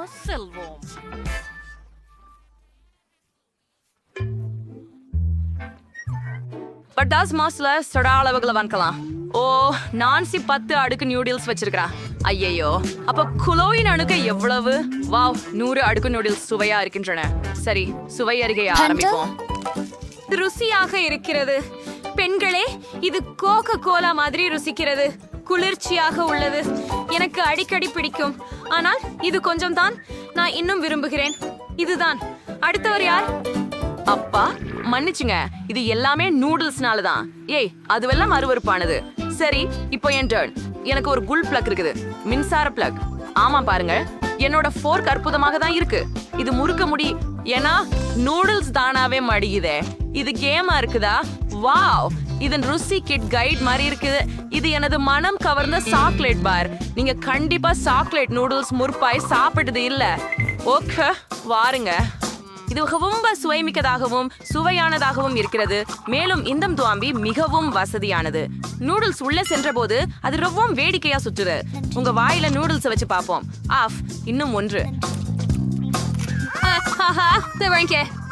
நம்ம செல்வோம். பட்டாஸ் மாஸ்ல சொடா அளவுகளை வாங்கலாம். ஓ, நான்சி 10 அடுக்கு நியூடில்ஸ் வச்சிருக்கா. ஐயையோ, அப்ப குளோயின் அணுக்க எவ்வளவு? வாவ், 100 அடுக்கு நியூடில்ஸ் சுவையா இருக்கின்றன. சரி, சுவை அருகே ஆரம்பிப்போம். ருசியாக இருக்கிறது பெண்களே. இது கோகோ கோலா மாதிரி ருசிக்கிறது. குளிர்ச்சியாக உள்ளது. எனக்கு அடிக்கடி பிடிக்கும். ஆனால் இது கொஞ்சம் தான் நான் இன்னும் விரும்புகிறேன். இதுதான். அடுத்தவர் யார்? அப்பா மன்னிச்சுங்க, இது எல்லாமே நூடுல்ஸ்னால தான். ஏய், அதுவெல்லாம் அருவருப்பானது. சரி, இப்போ என் டர்ன். எனக்கு ஒரு குல் பிளக் இருக்குது, மின்சார பிளக். ஆமா பாருங்க, என்னோட ஃபோர்க் அற்புதமாக தான் இருக்கு. இது முறுக்க முடி, ஏன்னா நூடுல்ஸ் தானாவே மடியுதே. இது கேமா இருக்குதா? வாவ், இதன் ருசி கிட் கைட் மாதிரி இருக்குது. இது எனது மனம் கவர்ந்த சாக்லேட் பார். நீங்க கண்டிப்பா சாக்லேட் நூடுல்ஸ் முற்பாய் சாப்பிட்டது இல்ல. ஓகே, வாருங்க. இது ரொம்ப சுவைமிக்கதாகவும் சுவையானதாகவும் இருக்கிறது. மேலும் இந்த துவாம்பி மிகவும் வசதியானது. நூடுல்ஸ் உள்ள சென்ற போது அது ரொம்பவும் வேடிக்கையா சுற்றுது. உங்க வாயில நூடுல்ஸ் வச்சு பார்ப்போம். ஆஃப், இன்னும் ஒன்று.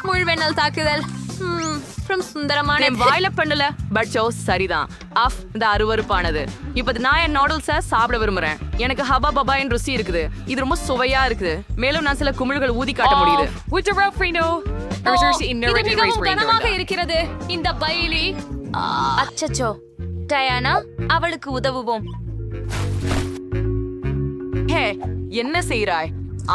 முழுவெண்ணல் தாக்குதல். சுந்தரமான வாயில பண்ணல, பட் சோ சரிதான். ஆஃப், இந்த அருவருப்பானது. இப்ப நான் என் நூடுல்ஸ சாப்பிட விரும்புறேன். எனக்கு ஹபா பபாயின் ருசி இருக்குது. இது ரொம்ப சுவையா இருக்குது. மேலும் நான் சில குமிழ்கள் ஊதி காட்ட முடியுது. இது மிகவும் கனமாக இருக்கிறது. இந்த பைலி. அச்சச்சோ, டயானா, அவளுக்கு உதவுவோம். ஹே, என்ன செய்றாய்?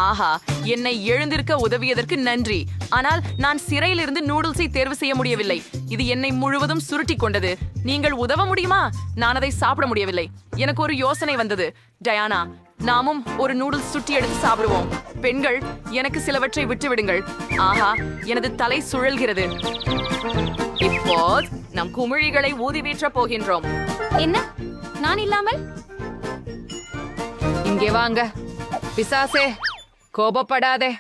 ஆஹா, என்னை எழுந்திருக்க உதவியதற்கு நன்றி. ஆனால் நான் சிறையிலிருந்து நூடுல்ஸை தேர்வு செய்ய முடியவில்லை. இது என்னை முழுவதும் சுருட்டி கொண்டது. நீங்கள் உதவ முடியுமா? நான் அதை சாப்பிட முடியவில்லை. எனக்கு ஒரு யோசனை வந்தது. டயானா, நாமும் ஒரு நூடுல்ஸ் சுட்டி எடுத்து சாப்பிடுவோம். பெண்கள், எனக்கு சிலவற்றை விட்டு விடுங்கள். ஆஹா, எனது தலை சுழல்கிறது. இப்போ நம் குமிழிகளை ஊதி வீற்ற போகின்றோம். என்ன, நான் இல்லாமல்? இங்கே வாங்க பிசாசே, கோபப்படாதே.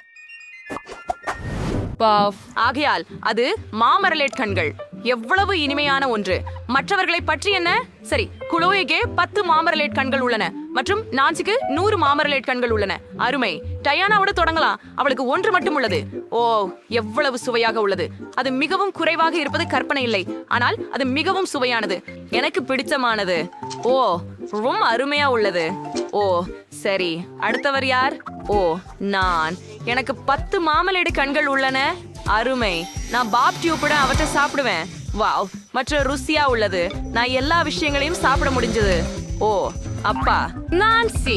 ஆகையால் அது மாமரலேட் கண்கள். எவ்வளவு இனிமையான ஒன்று. மற்றவர்களை பற்றி என்ன? சரி, குளோய்க்கு 10 மாமரலேட் கண்கள் உள்ளன மற்றும் நான்சிக்கு 100 மாமரலேட் கண்கள் உள்ளன. அருமை. டயானாவோட தொடங்கலாம். அவளுக்கு 1 மட்டும் உள்ளது. ஓ, எவ்வளவு சுவையாக உள்ளது. அது மிகவும் குறைவாக இருப்பது கற்பனை இல்லை, ஆனால் அது மிகவும் சுவையானது. எனக்கு பிடிச்சமானது. ஓ, ரொம்ப அருமையா உள்ளது. ஓ, சரி, அடுத்தவர் யார்? ஓ, நான். எனக்கு 10 மாமலேடு கண்கள் உள்ளன. அருமை. நான் பாப் டியூப்புடன் அவற்றை சாப்பிடுவேன். வாவ், மற்ற ருசியா உள்ளது. நான் எல்லா விஷயங்களையும் சாப்பிட முடிஞ்சது. ஓ, அப்பா. நான்சி,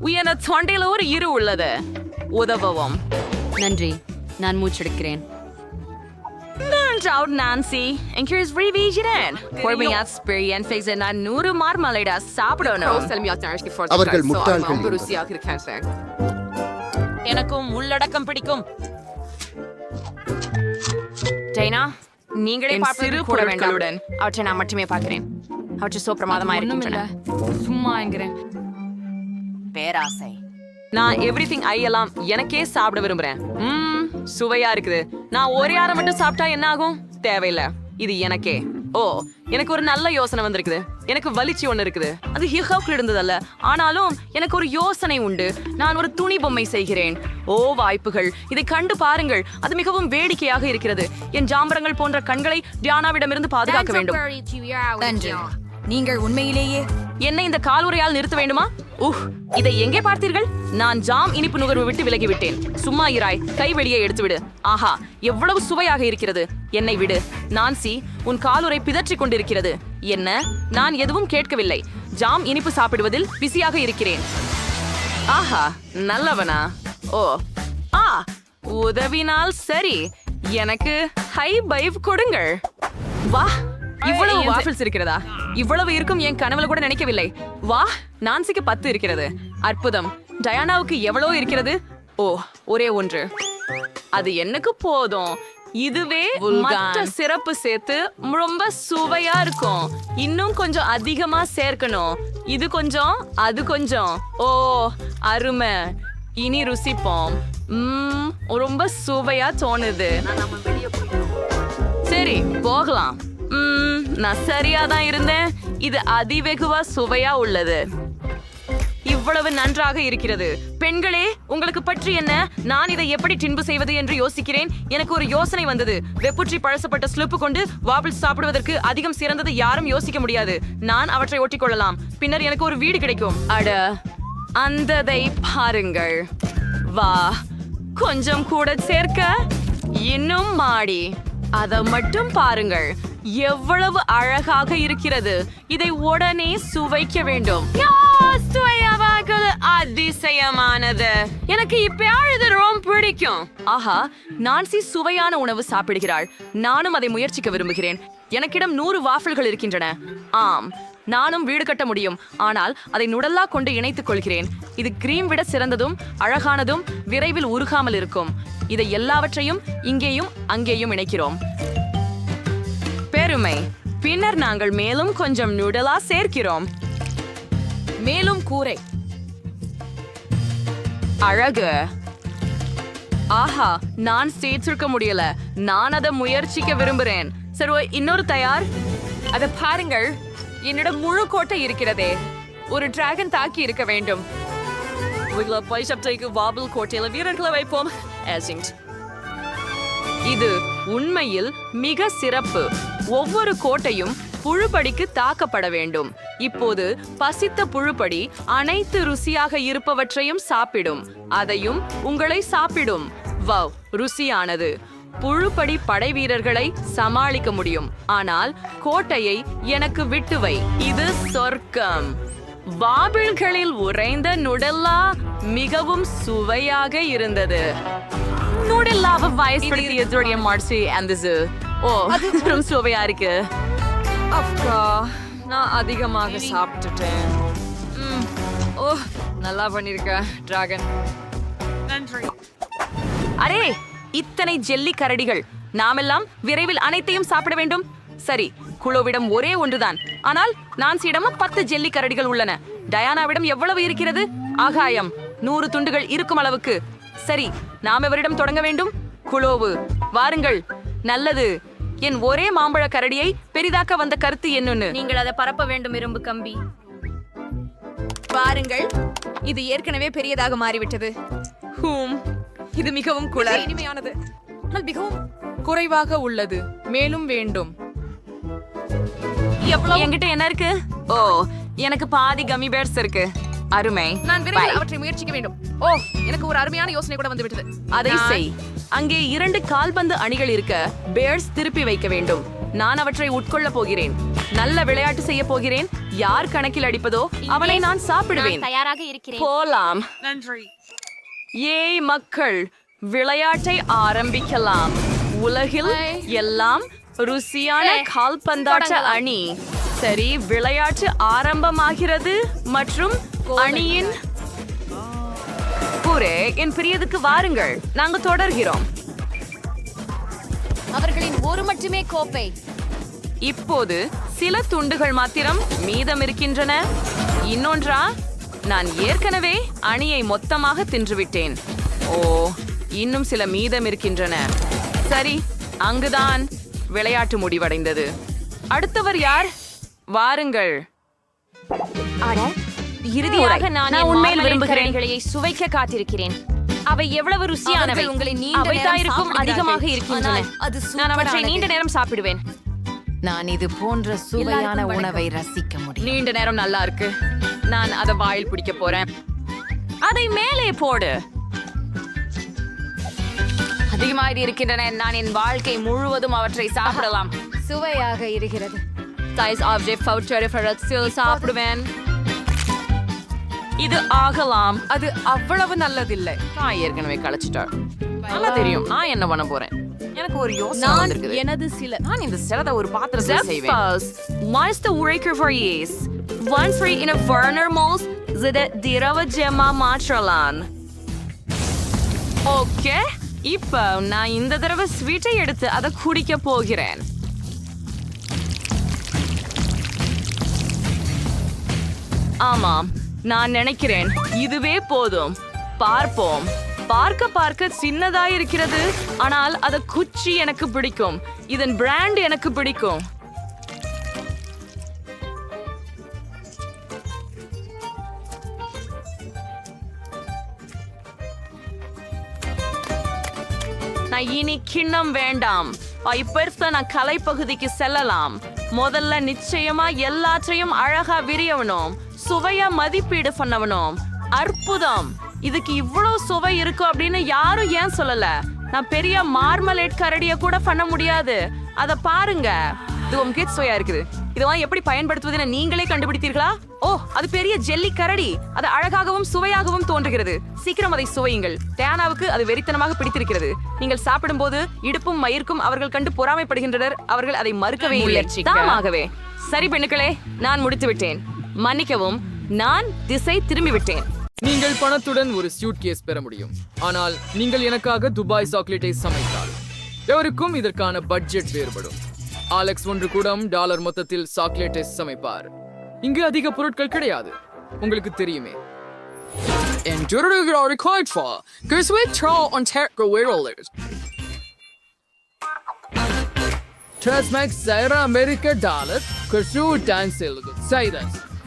உயர்ந்த தொண்டையில ஒரு இரு உள்ளது. உதவவும். நன்றி, நான் மூச்செடுக்கிறேன். Nancy, encourage ரீவிஜன். பொறுமையா எக்ஸ்பீரியன்ஸ் நான் 100 மார்மலேடா சாப்பிடணும். அவர்கள் முட்டாள்கள். எனக்கும் உள்ளடக்கம் பிடிக்கும். ஜெய்னா, நீங்களே சிறு பொருட்களுடன் அவற்றை நான் மட்டுமே பார்க்கிறேன். அவற்றை சோ பிரமாதமா இருக்கின்றன. சும்மா என்கிறேன். பேராசை. நான் எவ்ரிதிங் ஐ எல்லாம் எனக்கே சாப்பிட விரும்புறேன். சுவையா இருக்குது. நான் ஒரே ஆரம் மட்டும் சாப்பிட்டா என்ன ஆகும்? தேவையில்லை. இது எனக்கே. ஓ, எனக்கு ஒரு நல்ல யோசனை வந்திருக்குது. எனக்கு வலிச்சு ஒண்ணு இருக்குது. அது ஹிஹோக்ல இருந்ததல்ல, ஆனாலும் எனக்கு ஒரு யோசனை உண்டு. நான் ஒரு துணி பொம்மை செய்கிறேன். ஓ, வாய்ப்புகள். இதை கண்டு பாருங்கள். அது மிகவும் வேடிக்கையாக இருக்கிறது. என் ஜாம்பரங்கள் போன்ற கண்களை டியானாவிடமிருந்து பாதுகாக்க வேண்டும். நன்றி. நீங்கள் உண்மையிலேயே என்னை இந்த காலுறையால் நிறுத்த வேண்டுமா? இதை எங்கே பார்த்தீர்கள்? நான் ஜாம் இனிப்பு நுகர்வு விட்டு விலகிவிட்டேன். சும்மா இராய், கை வெளியே எடுத்து விடு. ஆஹா, எவ்வளவு சுவையாக இருக்கிறது. என்னை விடு. நான்சி, உன் காலுறை பிதற்றிக் கொண்டிருக்கிறது. என்ன? நான் எதுவும் கேட்கவில்லை. ஜாம் இனிப்பு சாப்பிடுவதில் பிஸியாக இருக்கிறேன். ஆஹா, நல்லவனா? ஓ, உதவினால் சரி. எனக்கு ஹை பைவ் கொடுங்கள். வா, இவ்வளவு வாஃபிள்ஸ் இருக்கிறதா? இவ்வளவு இருக்கும் என் கனவுல கூட நினைக்கவில்லை. வா, நான்சிக்கு 10 இருக்கிறது. அற்புதம். டயானாவுக்கு எவ்வளவு இருக்கிறது? ஓ, ஒரே ஒன்று. அது எனக்கு போதும். இதுவே மற்ற சிறப்பு சேர்த்து ரொம்ப சுவையா இருக்கும். இன்னும் கொஞ்சம் அதிகமா சேர்க்கணும். இது கொஞ்சம், அது கொஞ்சம். ஓ, அருமை. இனி ருசிப்போம். ரொம்ப சுவையா தோணுது. சரி, போகலாம். நான் சரியாதான் இருந்தேன். இது அதிவெகுவா சுவையா உள்ளது. எவ்வளவு நன்றாக இருக்கிறது. பெண்களே, உங்களுக்கு பற்றி என்ன? நான் இதை எப்படி டின்பு செய்வது என்று யோசிக்கிறேன். எனக்கு ஒரு யோசனை வந்தது. வெப்புற்றி பழசப்பட்ட ஸ்லிப்பு கொண்டு வாபிள்ஸ் சாப்பிடுவதற்கு அதிகம் சிறந்தது யாரும் யோசிக்க முடியாது. நான் அவற்றை ஒட்டிக்கொள்ளலாம். பின்னர் எனக்கு ஒரு வீடு கிடைக்கும். அட, அந்ததை பாருங்கள். வா, கொஞ்சம் கூட சேர்க்க இன்னும் மாடி. அதை மட்டும் பாருங்கள், எவ்வளவு அழகாக இருக்கிறது. இதை உடனே சுவைக்க வேண்டும். அதிசயமானது. எனக்கு இப்ப ரொம்ப பிடிக்கும். ஆஹா, நான்சி சுவையான உணவு சாப்பிடுகிறாள். நானும் அதை முயற்சிக்க விரும்புகிறேன். எனக்கிடம் 100 வாஃபிள்கள் இருக்கின்றன. ஆம், நானும் வீடு கட்ட முடியும். ஆனால் அதை நுடல்லா கொண்டு இணைத்துக் கொள்கிறேன். இது கிரீம் விட சிறந்ததும் அழகானதும் விரைவில் உருகாமல் இருக்கும். இதை எல்லாவற்றையும் இங்கேயும் அங்கேயும் இணைக்கிறோம். பெருமை. பின்னர் நாங்கள் மேலும் கொஞ்சம் நுடலா சேர்க்கிறோம். மேலும் கூரை. அழகு. ஆஹா, நான் சேர்த்திருக்க முடியல. நான் அதை முயற்சிக்க விரும்புகிறேன். சரி, இன்னொரு தயார். அதை பாருங்கள், என்னிடம் முழு கோட்டை இருக்கிறதே. ஒரு டிராகன் தாக்கி இருக்க வேண்டும். வாபிள் கோட்டையில வீரர்களை வைப்போம். இது உண்மையில் மிக சிறப்பு. ஒவ்வொரு கோட்டையும் புழுப்படிக்கு தாக்கப்பட வேண்டும். இப்போது பசித்த புழுப்படி அனைத்து ருசியாக இருப்பவற்றையும் சாப்பிடும். அதையும் உங்களை சாப்பிடும். வவ், ருசியானது. புழுப்படி படை வீரர்களை சமாளிக்க முடியும். ஆனால் கோட்டையை எனக்கு விட்டுவை. இது சொர்க்கம். வாபிள்களில் உறைந்த நுடல்லா மிகவும் சுவையாக இருந்தது. நுடல்லாவை வயசுபடுத்திய மார்சி அந்தது. ஓ, அது ரொம்ப சுவையா இருக்கு. அக்கா, நான் அதிகமாக சாப்பிட்டுட்டேன். ஓ, நல்லா பண்ணிருக்க டிராகன். நன்றி. அரே, இத்தனை ஜெல்லி கரடிகள். நாமெல்லாம் விரைவில் அனைத்தையும் சாப்பிட வேண்டும். சரி, குளோவிடம் ஒரே ஒன்றுதான். ஆனால் நான்சியிடமும் 10 ஜெல்லி கரடிகள் உள்ளன. டயானாவிடம் எவ்வளவு இருக்கிறது? ஆகாயம் 100 துண்டுகள் இருக்கும் அளவுக்கு. சரி, நாம் எவரிடம் தொடங்க வேண்டும்? குளோவு, வாருங்கள். நல்லது. என் ஒரே மாம்பழ கரடியை பெரிதாக்க வந்த கருத்து என்னன்னு. நீங்கள் அதை பரப்ப வேண்டும், இரும்பு கம்பி. பாருங்கள், இது ஏற்கனவே பெரியதாக மாறிவிட்டது. இது மிகவும் இனிமையானது, ஆனால் மிகவும் குறைவாக உள்ளது. மேலும் வேண்டும். என்கிட்ட என்ன இருக்கு? ஓ, எனக்கு பாதி கம்மி பேர்ஸ் இருக்கு. அருமை. நான் விரைவில் அவற்றை முயற்சிக்க வேண்டும். ஓ, எனக்கு ஒரு அருமையான யோசனை கூட வந்து விட்டது. அதை செய். அங்கே 2 கால்பந்து அணிகள் இருக்க பேர்ஸ் திருப்பி வைக்க வேண்டும். நான் அவற்றை உட்கொள்ள போகிறேன். நல்ல விளையாட்டு செய்ய போகிறேன். யார் கணக்கில் அடிப்பதோ அவனை நான் சாப்பிடுவேன். தயாராக இருக்கிறேன். போலாம். நன்றி. ஏய் மக்கள், விளையாட்டை ஆரம்பிக்கலாம். உலகில் எல்லாம் ருசியான கால்பந்தாட்ட அணி. சரி, விளையாட்டு ஆரம்பமாகிறது. மற்றும் அணியின் பூரே, என் பிரியதுக்கு வாருங்கள். நாங்க தொடர்கிறோம். அவர்களின் ஒரு மட்டுமே கோப்பை. இப்போது சில துண்டுகள் மாத்திரம் மீதம் இருக்கின்றன. இன்னொன்றா? நான் ஏற்கனவே அணியை மொத்தமாக தின்றுவிட்டேன். ஓ, இன்னும் சில மீதம் இருக்கின்றன. சரி, அங்குதான் விளையாட்டு முடிவடைந்தது. அடுத்தவர் யார்? வாருங்கள். இறுதியாக நான் உண்மையில் விரும்புகிறேன். சுவைக்க காத்திருக்கிறேன். அவை எவ்வளவு ருசியானவை. அவை தாயிருக்கும் அதிகமாக இருக்கின்றன. நான் அவற்றை நீண்ட நேரம் சாப்பிடுவேன். நான் இது போன்ற சுவையான உணவை ரசிக்க முடியும். நீண்ட நேரம் நல்லா இருக்கு. நான் அதை வாயில் பிடிக்க போறேன். அதை மேலே போடு. அதிகமாக இருக்கின்றன. நான் என் வாழ்க்கை முழுவதும் அவற்றை சாப்பிடலாம். சுவையாக இருக்கிறது. சாப்பிடுவேன். இது ஆகலாம். அது அவ்வளவு நல்லதில்லை. நான் ஏற்கனவே கழிச்சிட்டாள். நல்லா தெரியும் நான் என்ன பண்ண போறேன். எனக்கு ஒரு யோசனை வந்திருக்குது. நான் இந்த சிலதை ஒரு பாத்திரத்தில் செய்வேன். Once the Ureker varies, once we in a Werner Mols, zide dirava gemma matralan. Okay, இப்போ நான் இந்த தடவை ஸ்வீட்டை எடுத்து அதை குடிக்க போகிறேன். ஆமாம், நான் நினைக்கிறேன் இதுவே போதும். பார்ப்போம். பார்க்க சின்னதாயிருக்கிறது. ஆனால் அது குச்சி எனக்கு பிடிக்கும். இதன் பிராண்ட் எனக்கு பிடிக்கும். இனி கிண்ணம் வேண்டாம். இப்ப நான் கலை பகுதிக்கு செல்லலாம். முதல்ல நிச்சயமா எல்லாற்றையும் அழகா விரியவனும் சுவையா மதிப்பீடு பண்ணவனும். அற்புதம், இதுக்கு இவ்வளவு சுவை இருக்கும் அப்படின்னு யாரும் ஏன் சொல்லல? நான் பெரிய மார்மலேட் கரடிய கூட பண்ண முடியாது. அத பாருங்க, இது உங்களுக்கு சுவையா இருக்குது. இதெல்லாம் எப்படி பயன்படுத்துவதுன்னு நீங்களே கண்டுபிடித்தீர்களா? ஓ, அது பெரிய ஜெல்லி கரடி. அது அழகாகவும் சுவையாகவும் தோன்றுகிறது. சீக்கிரம் அதை சுவையுங்கள். டயானாவுக்கு அது வெறித்தனமாக பிடித்திருக்கிறது. நீங்கள் சாப்பிடும்போது இடுப்பும் மயிர்க்கும் அவர்கள் கண்டு பொறாமைப்படுகின்றனர். அவர்கள் அதை மறுக்கவே இல்லை. தாமாகவே. சரி பெண்ணுக்களே, நான் முடித்து விட்டேன். மன்னிக்கவும், நான் திசை திரும்பி விட்டேன். நீங்கள் பணத்துடன் ஒரு சூட் கேஸ் பெற முடியும், ஆனால் நீங்கள் எனக்காக துபாய் சாக்லேட்டை சமைத்தால் எவருக்கும் இதற்கான பட்ஜெட் வேறுபடும். அலெக்ஸ் $1 மொத்தத்தில் சாக்லேட்டை சமைப்பார். இங்கு அதிக பொருட்கள் கிடையாது, உங்களுக்கு தெரியுமே.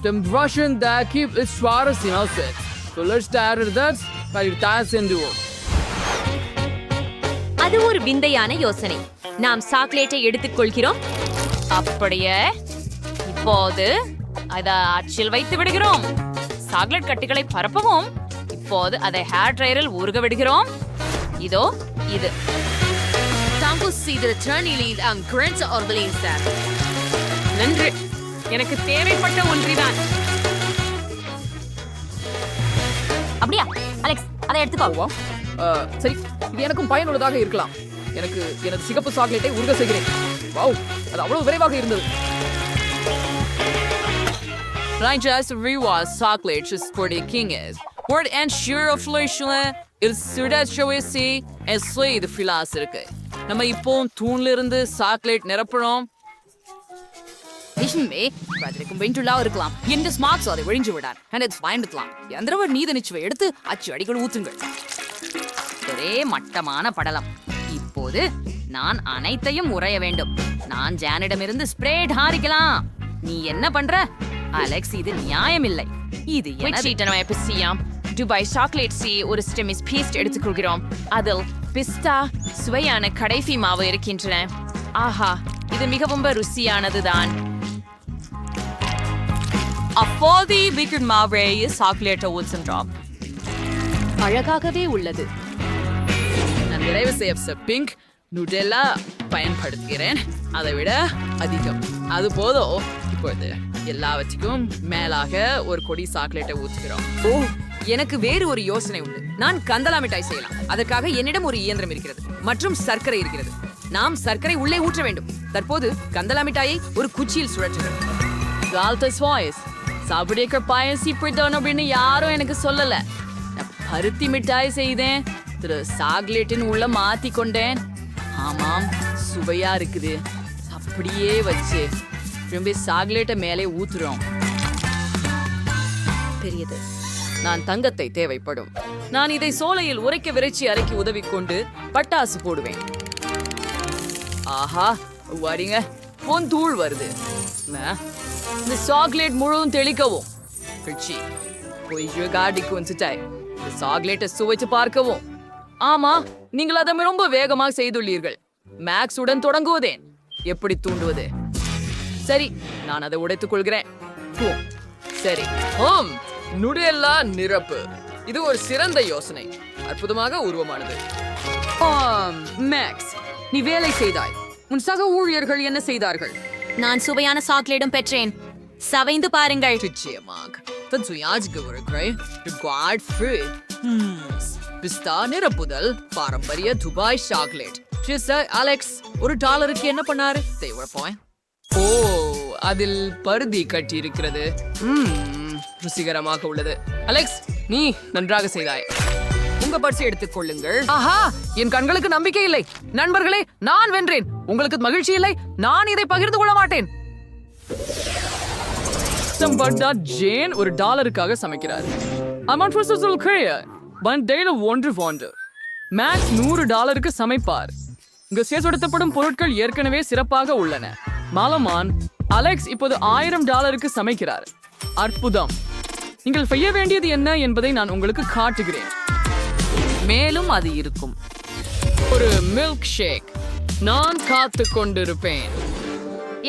Dem Russian da gibt es schwares hinaussetzt. So let's start that, weil ich das in du. அது ஒரு விந்தையான யோசனை. நாம் சாக்லேட்டை எடுத்துக்கொள்கிறோம். அப்படியே இப்போது அதை அச்சில் வைத்து விடுகிறோம். சாக்லேட் கட்டிகளை பரப்பவும். இப்போது அதை ஹேர் ட்ரையரில் ஊறுக விடுகிறோம். இதோ இது. நன்று, எனக்கு தேவைப்பட்ட ஒன்றிதான். அப்படியா அலெக்ஸ், அதை எடுத்துக்கோ. சரி, இது எனக்கும் பயனுள்ளதாக இருக்கலாம். எனக்கு எனது சிகப்பு சாக்லேட்டை உருக செய்கிறேன். வாவ், அது அவ்வளவு விரைவாக இருந்தது. Rangers rewards chocolate is for the king is. Word and sure of Fleshland is Sudat Showisi and Slay the philosopher. நம்ம இப்போ தூண்ல இருந்து சாக்லேட் நிரப்புறோம். இருக்கும் வெண்டுலா இருக்கலாம். இந்த ஸ்மார்ட்ஸ் அதை ஒழிஞ்சு விடார். அதை பயன்படுத்தலாம். எந்திரவர் நீத நிச்சுவை எடுத்து அச்சு அடிகள் ஊற்றுங்கள். ஒரே மட்டமான படலம். இப்போது நான் அனைத்தையும் உறைய வேண்டும். நான் ஜானிடமிருந்து ஸ்ப்ரேட் ஹாரிக்கலாம். நீ என்ன பண்ற அலெக்ஸ்? இது நியாயமில்லை. இது துபாய் சாக்லேட் சி ஒரு ஸ்டெமிஸ் பீஸ்ட் எடுத்துக்கொள்கிறோம். அதில் பிஸ்தா சுவையான கடைசி மாவு இருக்கின்றன. ஆஹா, இது மிகவும் ருசியானதுதான். அப்போது வீக்கெண்ட் மாவை சாக்லேட்டை ஊற்றுகிறோம். அழகாகவே உள்ளது. நான் நிறைவு செய்ய பிங்க் நுடெல்லா பயன்படுத்துகிறேன். அதை விட அதிகம் அது போதும். இப்பொழுது எல்லாவற்றுக்கும் மேலாக ஒரு கொடி சாக்லேட்டை ஊற்றுகிறோம். ஓ, எனக்கு வேறு ஒரு யோசனை உண்டு. நான் கந்தலா மிட்டாய் செய்யலாம். அதற்காக என்னிடம் ஒரு இயந்திரம் இருக்கிறது மற்றும் சர்க்கரை இருக்கிறது. நாம் சர்க்கரை உள்ளே ஊற்ற வேண்டும். தற்போது கந்தலா மிட்டாயை ஒரு குச்சியில் சுழற்றுகிறோம். சாப்பிடுற பாயசி பிடித்தவன் அப்படின்னு யாரும் எனக்கு சொல்லல. நான் பருத்தி மிட்டாய் செய்தேன். சாக்லேட்டின் உள்ள மாத்தி கொண்டேன். ஆமாம், சுவையா இருக்குது. அப்படியே வச்சு திரும்பி சாக்லேட்டை மேலே ஊத்துறோம். பெரியது. நான் தங்கத்தை தேவைப்படும். நான் இதை சோலையில் உரைக்க விரைச்சி அரைக்கி உதவி கொண்டு பட்டாசு போடுவேன். ஆஹா, வரீங்க, பொன் தூள் வருது. இந்த சாக்லேட் முழுவதும் தெளிக்கவும். சாக்லேட்டை சுவைச்சு பார்க்கவும். ஆமா, நீங்கள் அதை ரொம்ப வேகமாக செய்துள்ளீர்கள். மேக்ஸ் உடன் தொடங்குவதேன். எப்படி தூண்டுவது? சரி, நான் அதை உடைத்துக் கொள்கிறேன். சரி, நுடெல்லா நிரப்பு. இது ஒரு சிறந்த யோசனை. அற்புதமாக உருவமானது. மேக்ஸ், நீ வேலை செய்தாய். உன் சக ஊழியர்கள் என்ன செய்தார்கள்? நான் சுவையான சாக்லேட்டும் பெற்றேன். சவைந்து பாருங்கள். பிஸ்தா நிரப்புதல் பாரம்பரிய துபாய் சாக்லேட். அலெக்ஸ் $1 என்ன பண்ணாரு? ஓ, அதில் பருதி கட்டி இருக்கிறது. ருசிகரமாக உள்ளது. அலெக்ஸ், நீ நன்றாக செய்தாய். உங்க பர்ஸ் எடுத்துக் கொள்ளுங்கள். ஆஹா, என் கண்களுக்கு நம்பிக்கை இல்லை. நண்பர்களே, நான் வென்றேன். உங்களுக்கு மகிழ்ச்சி இல்லை? நான் இதை பகிர்ந்து கொள்ள மாட்டேன். ஜேன் $1 சமைக்கிறார். மேக்ஸ் $100 சமைப்பார். இங்கு சேர்ப்படுத்தப்படும் பொருட்கள் ஏற்கனவே சிறப்பாக உள்ளன. மாலமான் அலெக்ஸ் இப்போது $1000 சமைக்கிறார். அற்புதம். நீங்கள் செய்ய வேண்டியது என்ன என்பதை நான் உங்களுக்கு காட்டுகிறேன். மேலும் அது இருக்கும். ஒரு மில்க் ஷேக். நான் காத்து கொண்டிருப்பேன்.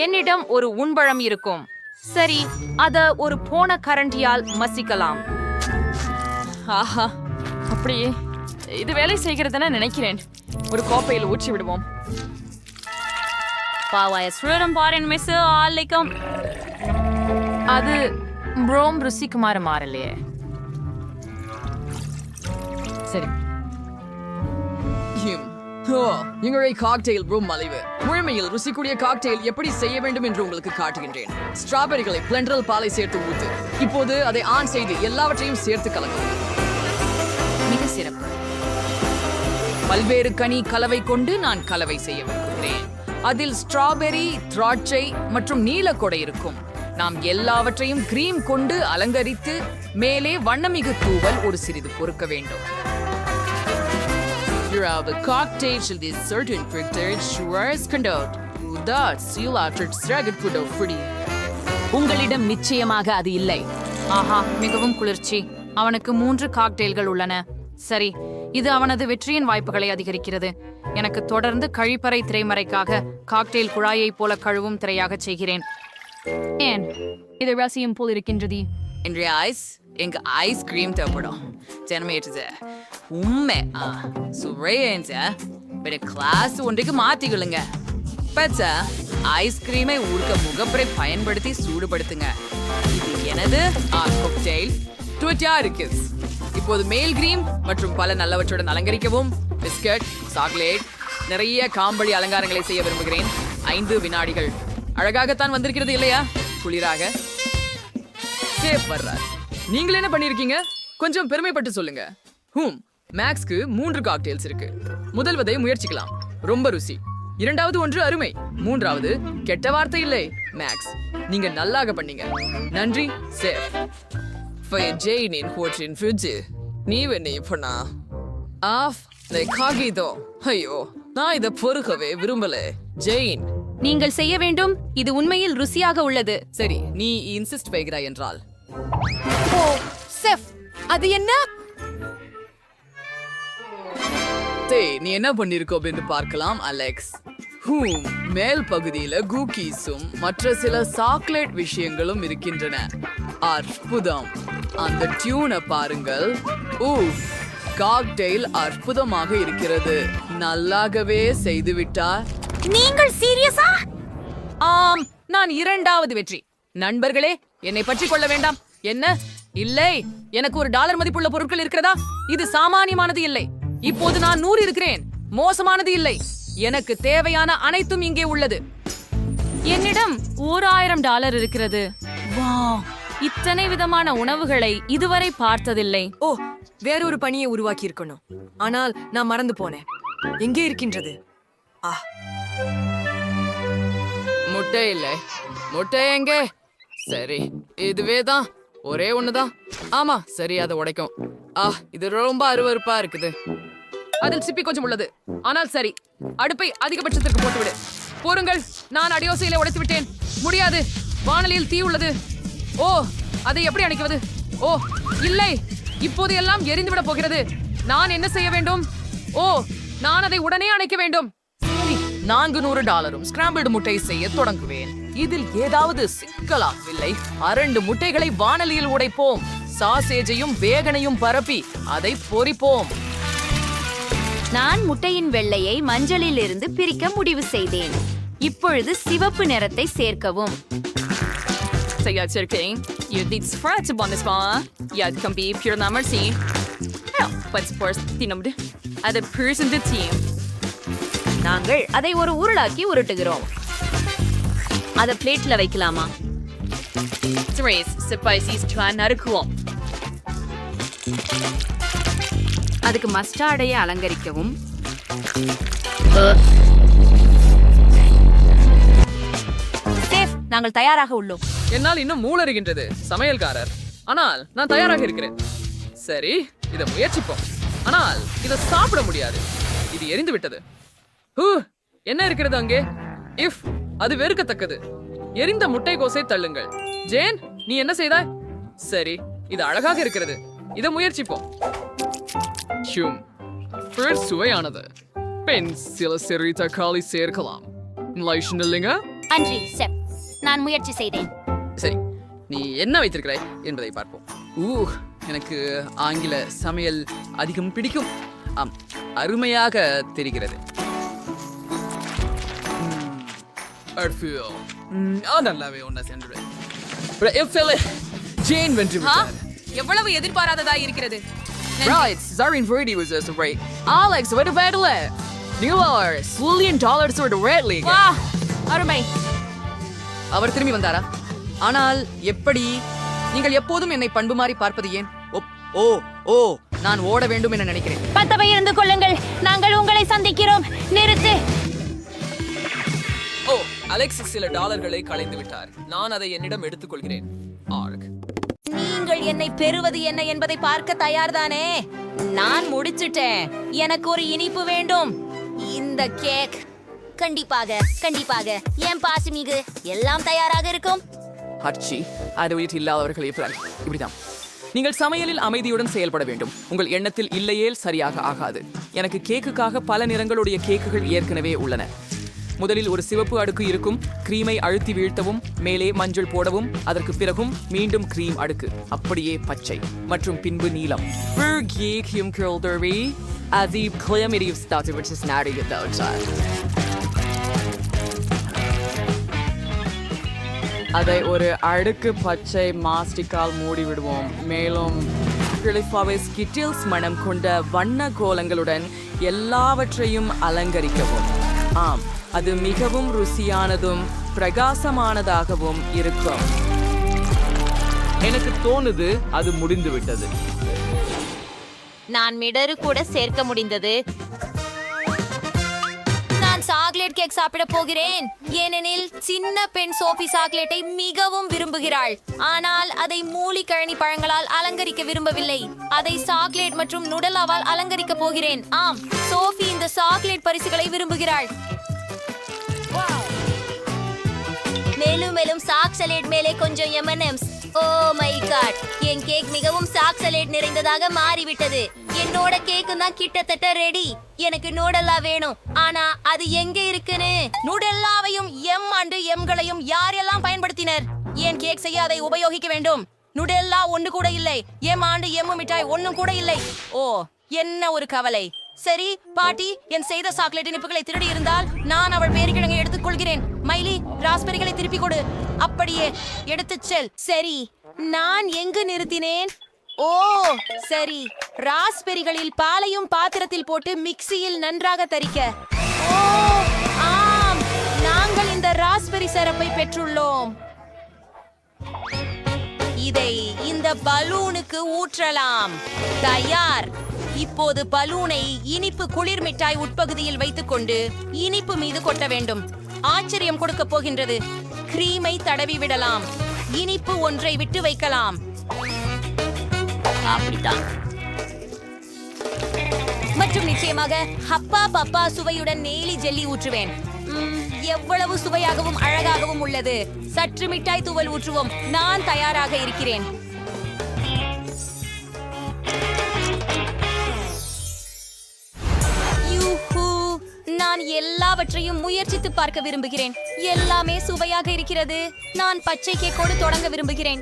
என்னிடம் ஒரு உண்பழம் இருக்கும். சரி, அத ஒரு போன கரண்டியால் மசிக்கலாம். ஆஹா, அப்படியே இது வேலை செய்கிறதுன்னு நினைக்கிறேன். ஒரு கோப்பையில் ஊற்றி விடுவோம். அது ப்ரோம் ருசிக்குமாறு மாறலையே. சரி, எங்களுடைய காக்டெயில் ப்ரூம் மலிவு. முழுமையில் ருசிக்கூடிய காக்டெயில் எப்படி செய்ய வேண்டும் என்று உங்களுக்கு காட்டுகின்றேன். ஸ்ட்ராபெரிகளை பிளெண்டரில் பாலை சேர்த்து ஊத்து. இப்போது அதை ஆன் செய்து எல்லாவற்றையும் சேர்த்து கலக்கும். மிக சிறப்பு. பல்வேறு கனி கலவை கொண்டு நான் கலவை செய்ய விரும்புகிறேன். அதில் ஸ்ட்ராபெரி, திராட்சை மற்றும் நீலக்கொடை இருக்கும். நாம் எல்லாவற்றையும் கிரீம் கொண்டு அலங்கரித்து மேலே வண்ணமிகு தூவல் ஒரு சிறிது பொறுக்க வேண்டும். The cocktail should be certain printed sugars conduct. That seal after dragon could have pretty. உங்களிடம் நிச்சயமாக அது இல்லை. ஆஹா, மிகவும் குளிர்ச்சி. அவனுக்கு 3 காக்டெயில்கள் உள்ளன. சரி, இது அவனது வெற்றியின் வாய்ப்புகளை அதிகரிக்கிறது. எனக்கு தொடர்ந்து கழிப்பறை திரைமறைக்காக காக்டெயில் குழாயை போல கழுவும் திரையாக செய்கிறேன். ஏன் இது ரசியம் போல் இருக்கின்றது? இன்றைய எங்க ஐஸ்கிரீம் தேவைப்படும். ஜனமேற்றது உண்மை சுவையேஞ்ச கிளாஸ் ஒன்றுக்கு மாத்திக்கொள்ளுங்க. பச்சா ஐஸ்கிரீமை ஊர்க்க முகப்பரை பயன்படுத்தி சூடுபடுத்துங்க. இது எனது காக்டெயில் இருக்கு. இப்போது மேல் கிரீம் மற்றும் பல நல்லவற்றுடன் அலங்கரிக்கவும். பிஸ்கட், சாக்லேட், நிறைய காம்பளி அலங்காரங்களை செய்ய விரும்புகிறேன். 5 வினாடிகள். அழகாகத்தான் வந்திருக்கிறது இல்லையா? குளிராக. சேஃப் வர்றார். நீங்கள் என்ன பண்ணிருக்கீங்க? கொஞ்சம் பெருமைப்பட்டு சொல்லுங்க. மேக்ஸ்க்கு 3 காக்டெயில்ஸ் இருக்கு. முதல்வதை முயற்சிக்கலாம். ரொம்ப ருசி. இரண்டாவது ஒன்று அருமை. மூன்றாவது கெட்ட வார்த்தை இல்லை. மேக்ஸ், நீங்க நல்லாக பண்ணீங்க. நன்றி சேஃப். ஜெயினின் ஹோட்டலின் ஃப்ரிட்ஜ் நீ என்ன பண்ணா ஆஃப் காகிதோ. ஐயோ, நான் இதை பொறுக்கவே விரும்பல. ஜெயின், நீங்கள் செய்ய வேண்டும். இது உண்மையில் ருசியாக உள்ளது. சரி, நீ இன்சிஸ்ட் வைக்கிறாய் என்றால். ஓ செஃப், அது என்ன? நீ என்ன பண்ணிருக்கோ என்று பார்க்கலாம் அலெக்ஸ். மேல் பகுதியில குக்கீஸும் மற்ற சில சாக்லேட் விஷயங்களும் இருக்கின்றன. அற்புதம். அந்த டியூனை பாருங்கள். காக்டெயில் அற்புதமாக இருக்கிறது. நல்லாகவே செய்துவிட்டார். நீங்கள் சீரியஸா? ஆம், நான் 2வது வெற்றி. நண்பர்களே, என்னை பற்றி கொள்ள வேண்டாம். என்ன? இல்லை, எனக்கு $1 மதிப்புள்ள பொருட்கள் இருக்கிறதா? இது சாமானியமானது இல்லை. இப்போது நான் 100 இருக்கிறேன். மோசமானது இல்லை. எனக்கு தேவையான அனைத்தும் இங்கே உள்ளது. என்னிடம் $1000 இருக்கிறது. வாவ், இத்தனை விதமான உணவுகளை இதுவரை பார்த்ததில்லை. ஓ, வேறொரு பணியை உருவாக்கி இருக்கணும். ஆனால் நான் மறந்து போனேன். எங்கே இருக்கின்றது? முட்டை இல்லை. முட்டை எங்கே? சரி, இதுவே தான். ஒரே ஒண்ணுதான். ஆமா, சரி, அதை உடைக்கும். இது ரொம்ப அருவருப்பா இருக்குது. அதில் சிப்பி கொஞ்சம் உள்ளது. ஆனால் சரி, அடுப்பை அதிகபட்சத்திற்கு போட்டுவிடு. போருங்கள், நான் அடியோசையில உடைத்து விட்டேன். முடியாது, வானலியில் தீ உள்ளது. ஓ, அதை எப்படி அணைக்குவது? ஓ இல்லை, இப்போது எல்லாம் எரிந்துவிட போகிறது. நான் என்ன செய்ய வேண்டும்? ஓ, நான் அதை உடனே அணைக்க வேண்டும். சரி, $400 ஸ்கிராம்பிள்டு முட்டை செய்ய தொடங்குவேன். இதில் ஏதாவது சிக்கலாகவில்லை. 2 முட்டைகளை வானலியில் உடைப்போம். சாசேஜையும் வேகனையும் பரப்பி அதை பொரிப்போம். நான் முட்டையின் வெள்ளையை மஞ்சளில் இருந்து பிரிக்க முடிவு செய்தேன். இப்பொழுது சிவப்பு நிறத்தை சேர்க்கவும். நாங்கள் அதை ஒரு உருளாக்கி உருட்டுகிறோம். அதை பிளேட்ல வைக்கலாமா? நறுக்குவோம். அதுக்கு மஸ்டார்டையை அலங்கரிக்கவும். சேஃப், நாங்கள் தயாராக உள்ளோம். என்னால் இன்னும் மூளறுகின்றது சமையல்காரர். ஆனால் நான் தயாராக இருக்கிறேன். சரி, இதை முயற்சிப்போம். ஆனால் இதை சாப்பிட முடியாது. இது எரிந்து விட்டது. என்ன இருக்கிறது அங்கே? அது வெறுக்கத்தக்கது. எரிந்த முட்டைக்கோசை தள்ளுங்கள். ஜேன், நீ என்ன செய்தாய்? சரி, இது அழகாக இருக்கிறது. இதை முயற்சிப்போம். சுவையானது. பெண் சில சிறு தக்காளி சேர்க்கலாம் லைஷன் இல்லைங்க. அன்றி செப், நான் முயற்சி செய்தேன். சரி, நீ என்ன வைத்திருக்கிறாய் என்பதை பார்ப்போம். எனக்கு ஆங்கில சமையல் அதிகம் பிடிக்கும். ஆம், அருமையாக தெரிகிறது. நல்லாவே ஒன்றை சென்று ஜேன் வென்று விட்டார். எவ்வளவு எதிர்பாராததா இருக்கிறது. Right, Zarin Verdi was just right. Alex, what about it? $1 ஒரு Red League. வா, அருமை. அவர் திரும்பி வந்தாரா? ஆனால் எப்படி? நீங்கள் எப்போதும் என்னை பண்பு மாறி பார்ப்பது ஏன்? ஓ ஓ நான் ஓட வேண்டும் என நினைக்கிறேன். பத்தவை இருந்து கொள்ளுங்கள், நாங்கள் உங்களை சந்திக்கிறோம். நிறுத்து. ஓ, அலெக்ஸ் சில டாலர்களை களைந்து விட்டார். நான் அதை என்னிடம் எடுத்துக்கொள்கிறேன். ஆர்க், நீங்கள் என்னை பெறுவது என்ன என்பதை பார்க்க தயார்தானே? நான் முடிச்சிட்டேன். எனக்கு ஒரு இனிப்பு வேண்டும். இந்த கேக் கண்டிப்பாக கண்டிப்பாக என் பாசுமிகு எல்லாம் தயாராக இருக்கும். ஹர்ச்சி, அது வீட்டில் இல்லாதவர்கள் இப்படிதான். நீங்கள் சமையலில் அமைதியுடன் செயல்பட வேண்டும். உங்கள் எண்ணத்தில் இல்லையேல் சரியாக ஆகாது. எனக்கு கேக்குக்காக பல நிறங்களுடைய கேக்குகள் ஏற்கனவே உள்ளன. முதலில் ஒரு சிவப்பு அடுக்கு இருக்கும். கிரீமை அழுத்தி வீழ்த்தவும், மேலே மஞ்சள் போடவும், அதற்கு பிறகும் மீண்டும் கிரீம் அடுக்கு, அப்படியே பச்சை மற்றும் பின்பு நீலம். அதை ஒரு அடுக்கு பச்சை மாஸ்டிக்கால் மூடி விடுவோம். மேலும் ஸ்கிட்டில்ஸ் மனம் கொண்ட வண்ண கோலங்களுடன் எல்லாவற்றையும் அலங்கரிக்கவும். ஆம், அது மிகவும் ருசியானதும் பிரகாசமானதாகவும் இருக்கும். எனக்கு தோணுது அது முடிந்து விட்டது. நான் மிடரு கூட சேர்க்க முடிந்தது. நான் சாக்லேட் கேக் சாப்பிட போகிறேன், ஏனெனில் சின்ன பெண் சோஃபி சாக்லேட்டை மிகவும் விரும்புகிறாள். ஆனால் அதை மூலிகழனி பழங்களால் அலங்கரிக்க விரும்பவில்லை. அதை சாக்லேட் மற்றும் நுடலாவால் அலங்கரிக்க போகிறேன். ஆம், சோஃபி இந்த சாக்லேட் பரிசுகளை விரும்புகிறாள். மேலும் சாக்லேட் மேலே கொஞ்சம் M&Ms. ஓ மை காட், என் கேக் மிகவும் சாக்லேட் நிறைந்ததாக மாறிவிட்டது. என்னோட கேக்கு தான் கிட்டத்தட்ட ரெடி. எனக்கு நூடல்லா வேணும். ஆனா அது எங்க இருக்குன்னு? நூடல்லாவையும் M&Mகளையும் யாரெல்லாம் பயன்படுத்தினர்? என் கேக் செய்ய அதை உபயோகிக்க வேண்டும். நூடல்லா ஒன்று கூட இல்லை. M&M மிட்டாய் ஒன்னும் கூட இல்லை. ஓ, என்ன ஒரு கவலை. சரி பாட்டி, என் செய்த சாக்லேட் இனிப்புகளை திருடி இருந்தால் நான் அவள் பேரிக்கிழங்கை எடுத்துக் கொள்கிறேன். மைலி, ராஸ்பெரிகளை திருப்பி கொடு. அப்படியே எடுத்துச் செல். சரி, நான் எங்கு நிறுத்தினேன்? ஓ சரி, ராஸ்பெரிகளில் பாலையும் பாத்திரத்தில் போட்டு மிக்சியில் நன்றாக தரிக்க. ஓ ஆம், நாங்கள் இந்த ராஸ்பெரி சிரப்பை பெற்றுள்ளோம். இதை இந்த பலூனுக்கு ஊற்றலாம். தயார். இப்போது பலூனை இனிப்பு குளிர் மிட்டாய் உட்பகுதியில் வைத்துக்கொண்டு இனிப்பு மீது கொட்ட வேண்டும். ஆச்சரியம் கொடுக்க போகின்றது. கிரீமை தடவி விடலாம். இனிப்பு ஒன்றை விட்டு வைக்கலாம். அப்படித்தான். மற்றும் நிச்சயமாக ஹப்பா பப்பா சுவையுடன் நெய்லி ஜெல்லி ஊற்றுவேன். எவ்வளவு சுவையாகவும் அழகாகவும் உள்ளது. சற்று மிட்டாய் தூவல் ஊற்றுவோம். நான் தயாராக இருக்கிறேன். நான் எல்லாவற்றையும் முயற்சித்து பார்க்க விரும்புகிறேன். எல்லாமே சுவையாக இருக்கிறது. நான் பச்சை கேக்கோடு தொடங்க விரும்புகிறேன்.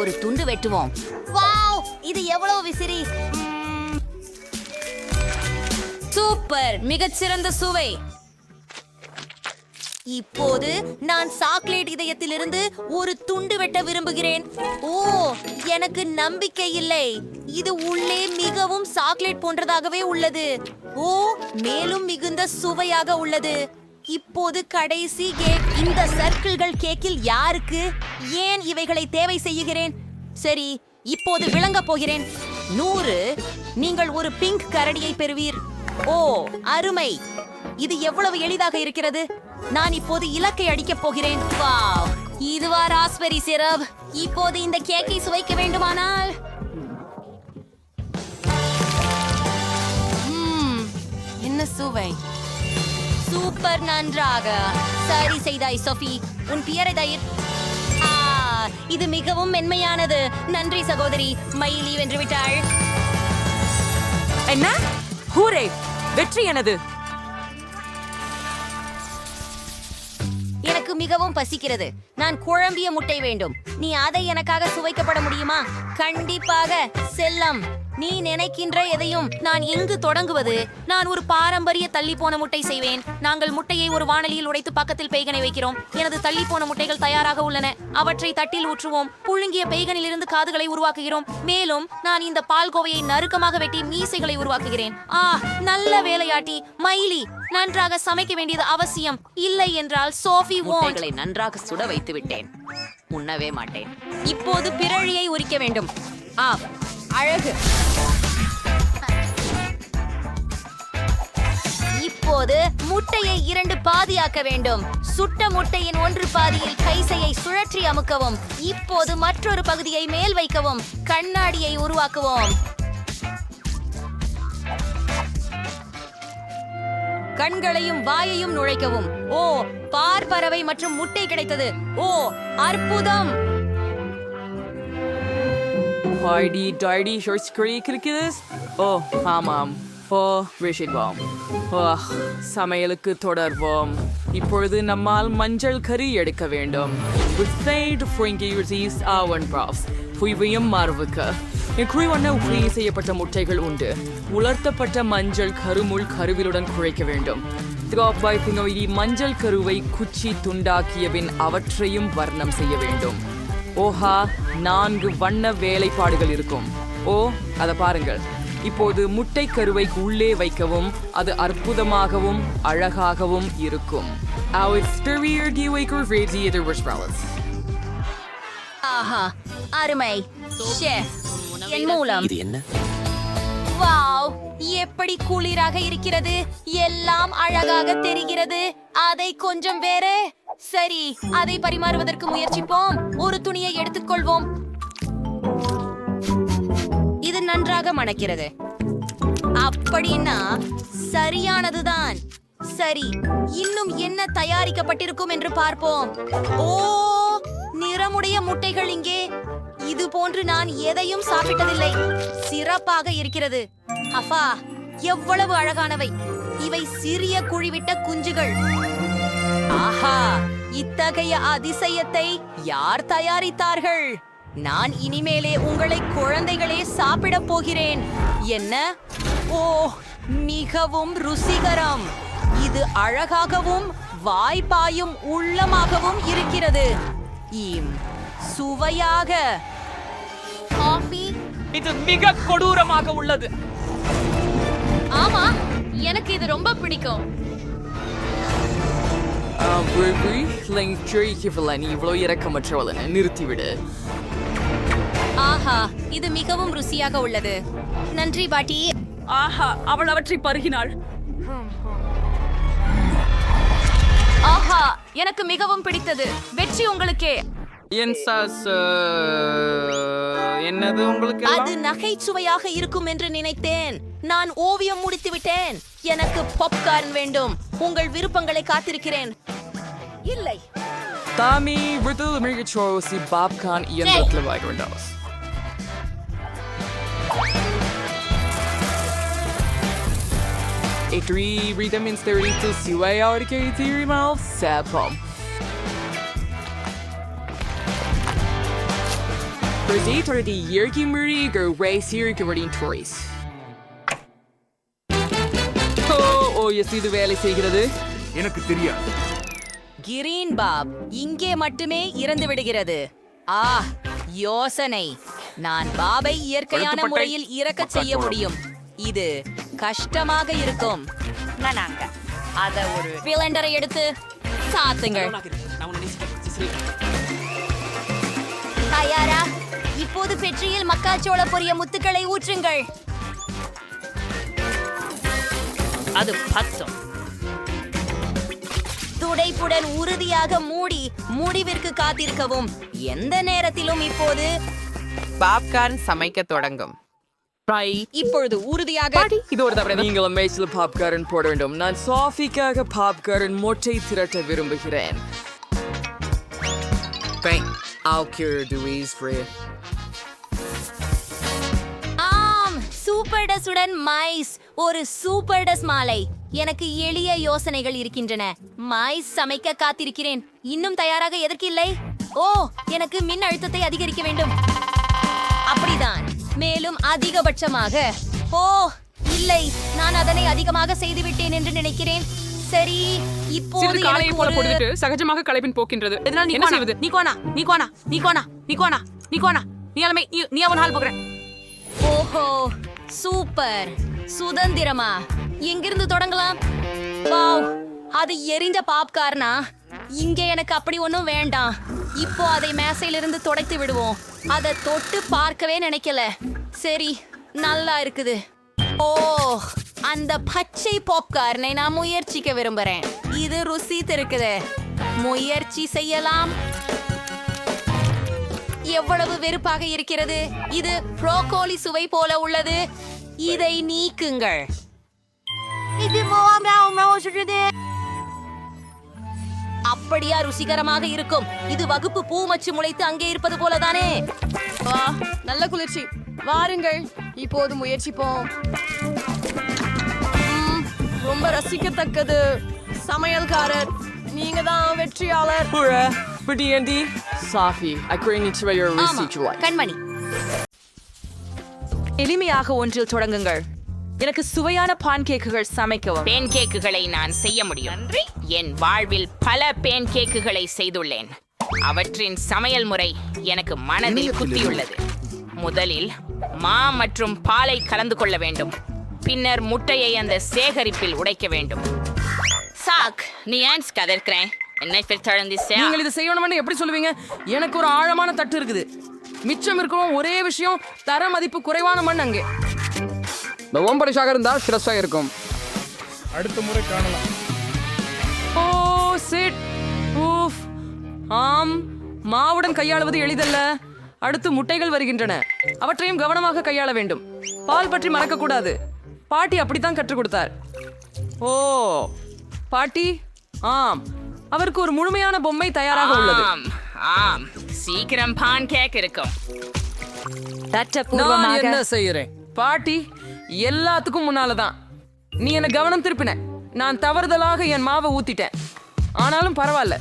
ஒரு துண்டு வெட்டுவோம். வாவ், இது எவ்வளவு விசிறி. சூப்பர், மிகச்சிறந்த சுவை. இப்போது நான் சாக்லேட் இதயத்திலிருந்து ஒரு துண்டு வெட்ட விரும்புகிறேன். ஓ, எனக்கு நம்பிக்கை இல்லை. இது உள்ளே மிகவும் சாக்லேட் போன்றதாகவே உள்ளது. ஓ, மேலும் மிகுந்த சுவையாக உள்ளது. இப்போது கடைசி கேக். இந்த சர்க்கிள்கள் கேக்கில் யாருக்கு? ஏன் இவைகளை தேவை செய்கிறேன்? சரி, இப்போது விளங்க போகிறேன். 100. நீங்கள் ஒரு பிங்க் கரடியை பெறுவீர். ஓ அருமை, இது எவ்வளவு எளிதாக இருக்கிறது. நான் இப்போது இலக்கை அடிக்கப் போகிறேன். வாவ், இதுவா ராஸ்பெரி சிரப்? இப்போது இந்த கேக்கை சுவைக்க வேண்டுமானால் என்ன சுவை. சூப்பர், நன்றாக சரி செய்தாய் சோஃபி. உன் பியரை தயிர். இது மிகவும் மென்மையானது. நன்றி சகோதரி. மைலி வென்று விட்டாள். என்ன ஹூரே வெற்றி எனது. எனக்கு மிகவும் பசிக்கிறது. நான் குழம்பிய முட்டை வேண்டும். நீ அதை எனக்காக சுவைக்கப்பட முடியுமா? கண்டிப்பாக செல்லம். நீ நினைக்கின்ற எதையும். நான் எங்கு தொடங்குவது? நான் ஒரு பாரம்பரிய தள்ளி போன முட்டை செய்வேன். நாங்கள் முட்டையை ஒரு வாணலியில் உடைத்து பக்கத்தில் பெய்கனை வைக்கிறோம். எனது தள்ளி போன முட்டைகள் தயாராக உள்ளன. அவற்றை தட்டில் ஊற்றுவோம். புழுங்கிய பெய்கனில் இருந்து காதுகளை உருவாக்குகிறோம். மேலும் நான் இந்த பால்கோவையை நறுக்கமாக வெட்டி மீசைகளை உருவாக்குகிறேன். நல்ல வேலையாட்டி மைலி. நன்றாக சமைக்க வேண்டியது அவசியம். இல்லை என்றால் சோஃபி முட்டைகளை நன்றாக சுட வைத்து விட்டேன். உண்ணவே மாட்டேன். இப்போது பிறழியை உரிக்க வேண்டும். அழகு. இப்போது முட்டையை 2 பாதியாக்க வேண்டும். சுட்ட முட்டையின் 1 பாதியில் கைசையை சுழற்றி அமுக்கவும். இப்போது மற்றொரு பகுதியை மேல் வைக்கவும். கண்ணாடியை உருவாக்குவோம். கண்களையும் வாயையும் நுழைக்கவும். பார்ப்பறவை மற்றும் முட்டை கிடைத்தது. அற்புதம். ஹாய்டி டாய்டி ஷோர்ட்ஸ் கிடைக்கிறது. ஆமாம். விஷிடுவோம். சமையலுக்கு தொடர்வோம். இப்பொழுது நம்மால் மஞ்சள் கறி எடுக்க வேண்டும். புய்வையும் மாறுவுக்கு செய்யப்பட்ட முட்டைகள் உண்டு. உலர்த்தப்பட்ட மஞ்சள் கருமுள் கருவிலுடன் குழைக்க வேண்டும். மஞ்சள் கருவை குச்சி துண்டாக்கியபின் அவற்றையும் வர்ணம் செய்ய வேண்டும். 4 வண்ண வேலைப்பாடுகள் இருக்கும். அதை பாருங்கள். இப்போது முட்டை கருவை உள்ளே வைக்கவும். அது அற்புதமாகவும் அழகாகவும் இருக்கும். அருமை. என் மூலம் இது என்ன? வாவ், எப்படி குளிராக இருக்கிறது. எல்லாம் அழகாக தெரிகிறது. அதை கொஞ்சம் வேறு. சரி, அதை பரிமாறுவதற்கு முயற்சிப்போம். ஒரு துணியை எடுத்துக்கொள்வோம். இது நன்றாக மணக்கிறது. அப்படின்னா சரியானதுதான். சரி, இன்னும் என்ன தயாரிக்கப்பட்டிருக்கும் என்று பார்ப்போம். நிறமுடைய முட்டைகள் இங்கே. இது போன்று நான் எதையும் சாப்பிட்டதில்லை. சிறப்பாக இருக்கிறது. அஃபா, எவ்வளவு அழகானவை. இவை சிறிய குழிவிட்ட குஞ்சுகள். இத்தகைய அதிசயத்தை யார் தயாரித்தார்கள்? நான் இனிமேலே உங்களை குழந்தைகளே சாப்பிடப் போகிறேன். என்ன? மிகவும் ருசிகரம். இது அழகாகவும் வாய்ப்பாயும் உள்ளமாகவும் இருக்கிறது. சுவையாக. காஃபி. இது மிக கொடூரமாக உள்ளது. ஆமா, எனக்கு இது ரொம்ப பிடிக்கும். இவ்வளவு இறக்கமற்றவள நிறுத்திவிடு. இது மிகவும் ருசியாக உள்ளது. நன்றி பாட்டி. அவள் அவற்றை பருகினாள். எனக்கு மிகவும் பிடித்தது. வெற்றி உங்களுக்கே. என்னது உங்களுக்கு? அது நகைச்சுவையாக இருக்கும் என்று நினைத்தேன். நான் ஓவியம் முடித்து விட்டேன். எனக்கு பாப்கார்ன் வேண்டும். உங்கள் விருப்பங்களை காத்திருக்கிறேன். இல்லை. தாமி விருது மிகச்சோசி பாப்கார்ன் இயந்திரத்தில் வாங்க வேண்டாம். Vitamins 32 சுவையாடிக்கை தீரிமால் சாப்பம். பிரதேசத்தை இயற்கை முறைகள் ரேசியர்களின் டோரிஸ். இது வேலை செய்கிறது. எனக்கு தெரியாது. கிரீன் பாப் இங்கே மட்டுமே இறந்து விடுகிறது. யோசனை. நான் பாபை இயற்கையான முறையில் இறக்கச் செய்ய முடியும். இது கஷ்டமாக இருக்கும். அத ஒரு பிளண்டரை எடுத்து சாத்துங்கள். தயாரா? இப்போது பெட்ரியில் மக்காச்சோள பொரிய முத்துக்களை ஊற்றுங்கள். அது பத்தும். துடைப்புடன் உறுதியாக மூடி முடிவிற்கு காத்திருக்கவும். எந்த நேரத்திலும் இப்போது பாப்கார்ன் சமைக்க தொடங்கும். இப்பொழுது உறுதியாக இது ஒரு தவிர நீங்களும் மேய்ச்சல் பாப்கார்ன் போட வேண்டும். நான் சாஃபிக்காக பாப்கார்ன் மொட்டை திரட்ட விரும்புகிறேன். ஆம், சூப்பர். சூப்பர் டஸ்டுடன் மைஸ் ஒரு சூப்பர் டஸ் மாலை. எனக்கு எளிய யோசனைகள் இருக்கின்றன. மைஸ் சமைக்க காத்திருக்கிறேன். இன்னும் தயாராக எதற்கு இல்லை? ஓ, எனக்கு மின் அழுத்தத்தை அதிகரிக்க வேண்டும். அப்படிதான். மேலும் அதிகபட்சமாக. ஓ இல்லை, நான் அதனை அதிகமாக செய்துவிட்டேன் என்று நினைக்கிறேன். சரி, இப்போது சிறிது காலையை எனக்கு போல ஒரு போட்டுவிட்டு சகஜமாக களைப்பின் போக்கின்றது. என்ன செய்வது? ஓஹோ, சூப்பர். சுதந்திரமா? எங்கிருந்து தொடங்கலாம்? வாவ், அது எரிஞ்ச பாப்கார்னா? இங்கே எனக்கு அப்படி ஒன்றும் வேண்டாம். இப்போ அதை மேசையிலிருந்து துடைத்து விடுவோம். அதை தொட்டு பார்க்கவே நினைக்கல. சரி, நல்லா இருக்குது. ஓ, அந்த பச்சை பாப்கார்னை நான் முயற்சிக்க விரும்புறேன். இது ருசி இருக்குது. முயற்சி செய்யலாம். எவ்வளவு வெறுப்பாக இருக்கிறது. இது ப்ரோக்கோலி சுவை போல உள்ளது. இதை நீக்குங்கள். அப்படியா ருசிகரமாக இருக்கும். இது வகுப்பு பூ மச்சு முளைத்து அங்கே இருப்பது போலதானே. நல்ல குளிர்ச்சி. வாருங்கள், இப்போது முயற்சிப்போம். ரொம்ப ரசிக்கத்தக்கது. சமையல்காரர், நீங்க தான் வெற்றியாளர். ஆமா, கண்மணி. எளிமையாக ஒன்றில் தொடங்குங்கள். எனக்கு சுவையான பான் கேக்குகள் சமைக்கவும். பேன் கேக்குகளை நான் செய்ய முடியும். என் வாழ்வில் பல பேன் கேக்குகளை செய்துள்ளேன். அவற்றின் சமையல் முறை எனக்கு மனதில் குத்தியுள்ளது. முதலில் மா மற்றும் பாலை கலந்து கொள்ள வேண்டும். பின்னர் முட்டையை அந்த சேகரிப்பில் உடைக்க வேண்டும். சாக், நீ ஏன் கதற்கிறேன்? என்னை பிற்தொடர்ந்து நீங்கள் இதை செய்யணும்னு எப்படி சொல்லுவீங்க? எனக்கு ஒரு ஆழமான தட்டு இருக்குது. மிச்சம் இருக்கணும் ஒரே விஷயம், தர மதிப்பு குறைவான மண். அங்கே ஓம்பரிஷாக இருந்தால் ஸ்ட்ரெஸ்ஸாக இருக்கும். அடுத்த முறை காணலாம். ஓ சிட். ஊஃப். ஆம், மாவுடன் கையாளுவது எளிதல்ல. அடுத்து முட்டைகள் வருகின்றன. அவற்றையும் கவனமாக கையாள வேண்டும். பால் பற்றி மறக்கக்கூடாது. பாட்டி அப்படித்தான் கற்றுக் கொடுத்தார். ஓ பாட்டி, ஆம், அவருக்கு ஒரு முழுமையான பொம்மை தயாராக உள்ளது. ஆம், சீக்கிரம் பான் கேக் இருக்கும். நான் என்ன செய்யறேன்? பாட்டி, எல்லாத்துக்கும் முன்னாலதான் நீ என்ன கவனம் திருப்பின. நான் தவறுதலாக என் மாவை ஊத்திட்டேன். ஆனாலும் பரவாயில்ல,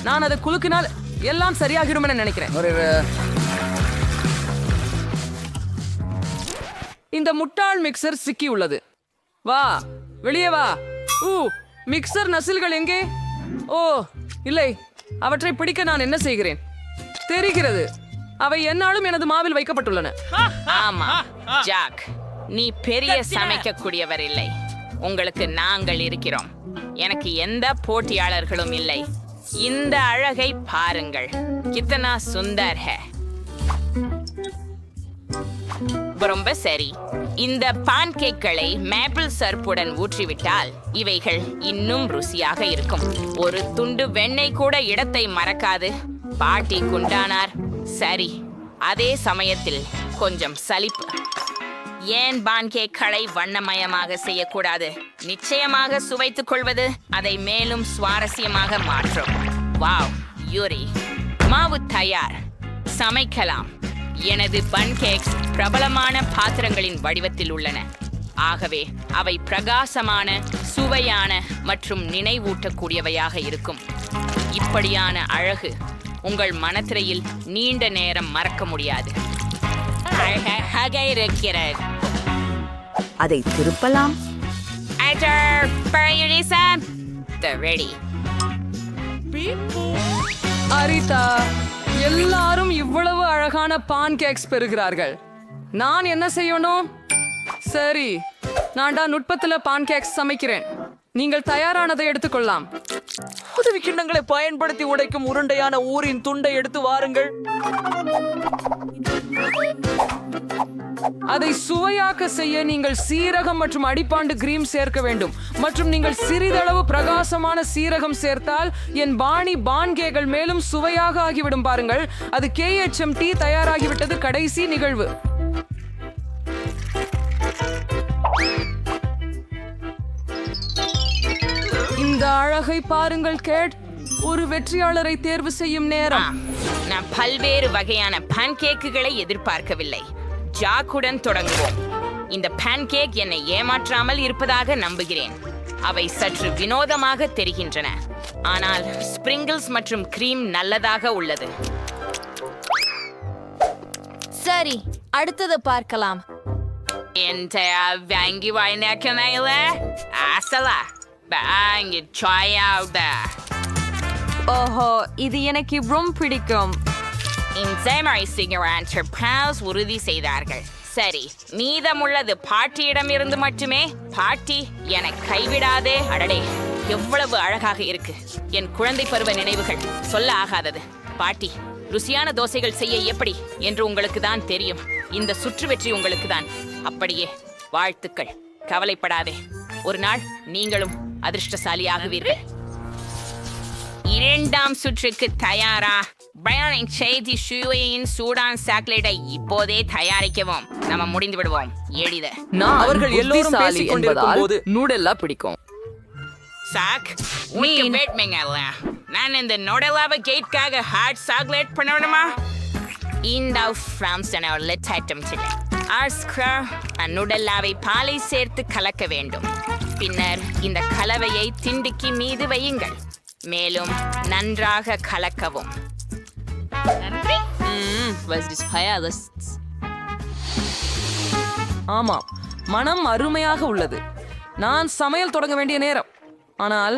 நான் அதை குலுக்கினால் எல்லாம் சரியாகிடும் நினைக்கிறேன். இந்த முட்டாள் மிக்சர் சிக்கி உள்ளது. வா, வெளியே வா. மிக்சர் நசில்கள் எங்கே? ஓ இல்லை, அவற்றை பிடிக்க நான் என்ன செய்கிறேன் தெரிகிறது. அவை என்னாலும் எனது மாவில் வைக்கப்பட்டுள்ளன. ஆமா ஜாக், நீ பெரிய சமைக்கக்கூடியவர் இல்லை. உங்களுக்கு நாங்கள் இருக்கிறோம். எனக்கு எந்த போட்டியாளர்களும் இல்லை. இந்த அழகை பாருங்கள். கித்தனா சுந்தர் ஹே. ரொம்ப சரி. இந்த பான் கேக்களை மேப்பிள் சர்ப்புடன் ஊற்றிவிட்டால் இவைகள் இன்னும் ருசியாக இருக்கும். ஒரு துண்டு வெண்ணெய் கூட இடத்தை மறக்காது. பாட்டி குண்டானார். சரி, அதே சமயத்தில் கொஞ்சம் சலிப்பு. ஏன் பான் கேக்களை வண்ணமயமாக செய்யக்கூடாது? நிச்சயமாக சுவைத்துக் கொள்வது அதை மேலும் சுவாரஸ்யமாக மாற்றும். வாவ், யூரி, மாவு தயார். சமைக்கலாம். எனது பன் கேக்ஸ் பிரபலமான பாத்திரங்களின் வடிவத்தில் உள்ளன. ஆகவே அவை பிரகாசமான, சுவையான மற்றும் நினைவூட்டக்கூடியவையாக இருக்கும். இப்படியான அழகு உங்கள் மனத்திரையில் நீண்ட நேரம் மறக்க முடியாது. அழகாக இருக்கிறது. அதை திருப்பலாம். ரெடி. அரிதா, எல்லாரும் இவ்வளவு அழகான பான் கேக்ஸ் பெறுகிறார்கள். நான் என்ன செய்யணும்? சரி, நான்டா நுட்பத்துல பான் கேக்ஸ் சமைக்கிறேன். நீங்கள் தயாரானதை எடுத்துக்கொள்ளலாம். உதவி கிண்ணங்களை பயன்படுத்தி உடைக்கும் உருண்டையான ஊரின் துண்டை எடுத்து வாருங்கள். அதை சுவையாக்க செய்ய நீங்கள் சீரகம் மற்றும் அடிப்பாண்டு கிரீம் சேர்க்க வேண்டும். மற்றும் நீங்கள் சிறிதளவு பிரகாசமான சீரகம் சேர்த்தால் என் பாணி பான்கேகள் மேலும் சுவையாக ஆகிவிடும். பாருங்கள், அது KHMT தயாராகிவிட்டது. கடைசி நிகழ்வு. இந்த அழகை பாருங்கள் கேட். ஒரு வெற்றியாளரை தேர்வு செய்யும் நேரம். நான் பல்வேறு வகையான பான் கேக்குகளை எதிர்பார்க்கவில்லை. ஜாக்குடன் தொடங்குவோம். இந்த பேன்கேக் என்னை ஏமாற்றாமல் இருப்பதாக நம்புகிறேன். அவை சற்று வினோதமாக தெரிகின்றன, ஆனால் ஸ்பிரிங்கிள்ஸ் மற்றும் கிரீம் நல்லதாக உள்ளது. சரி, அடுத்தது பார்க்கலாம். வாங்கி வாங்கினேல ஆசலா வாங்கி சாயாவுத. ஓஹோ, இது எனக்கு ரொம்ப பிடிக்கும். இந்த மாதிரி சிகரெண்ட் உறுதி செய்தார்கள். சரி, மீதமுள்ளது பாட்டியிடம் இருந்து மட்டுமே. பாட்டி என்னை கைவிடாதே. அடடே, எவ்வளவு அழகாக இருக்கு. என் குழந்தை பருவ நினைவுகள் சொல்ல ஆகாதது. பாட்டி, ருசியான தோசைகள் செய்ய எப்படி என்று உங்களுக்கு தான் தெரியும். இந்த சுற்று வெற்றி உங்களுக்கு தான். அப்படியே வாழ்த்துக்கள். கவலைப்படாதே, ஒரு நாள் நீங்களும் அதிர்ஷ்டசாலியாகுவீர்கள். இரண்டாம் சுற்றுக்கு தயாரா? பிரயானிங் செய்தி சுவையின் சூடான் சாக்லேட்டை இப்போதே தயாரிக்கவும். நம்ம முடிந்து விடுவோம். எளித. அவர்கள் எல்லோரும் பேசிக் கொண்டிருக்கும் போது நூடெல்லா பிடிக்கும். சாக், உனக்கு வேட்மைங்கல்ல. நான் இந்த நோடலாவை கேட்காக ஹாட் சாக்லேட் பண்ணணுமா? இந்த ஃப்ராம்ஸ் லெட் ஐட்டம் சில நுடல்லாவை பாலை சேர்த்து கலக்க வேண்டும். பின்னர் இந்த கலவையை திண்டிக்கு மீது வையுங்கள். மேலும் நன்றாக கலக்கவும். ஆமாம், மனம் அருமையாக உள்ளது. நான் சமையல் தொடங்க வேண்டிய நேரம், ஆனால்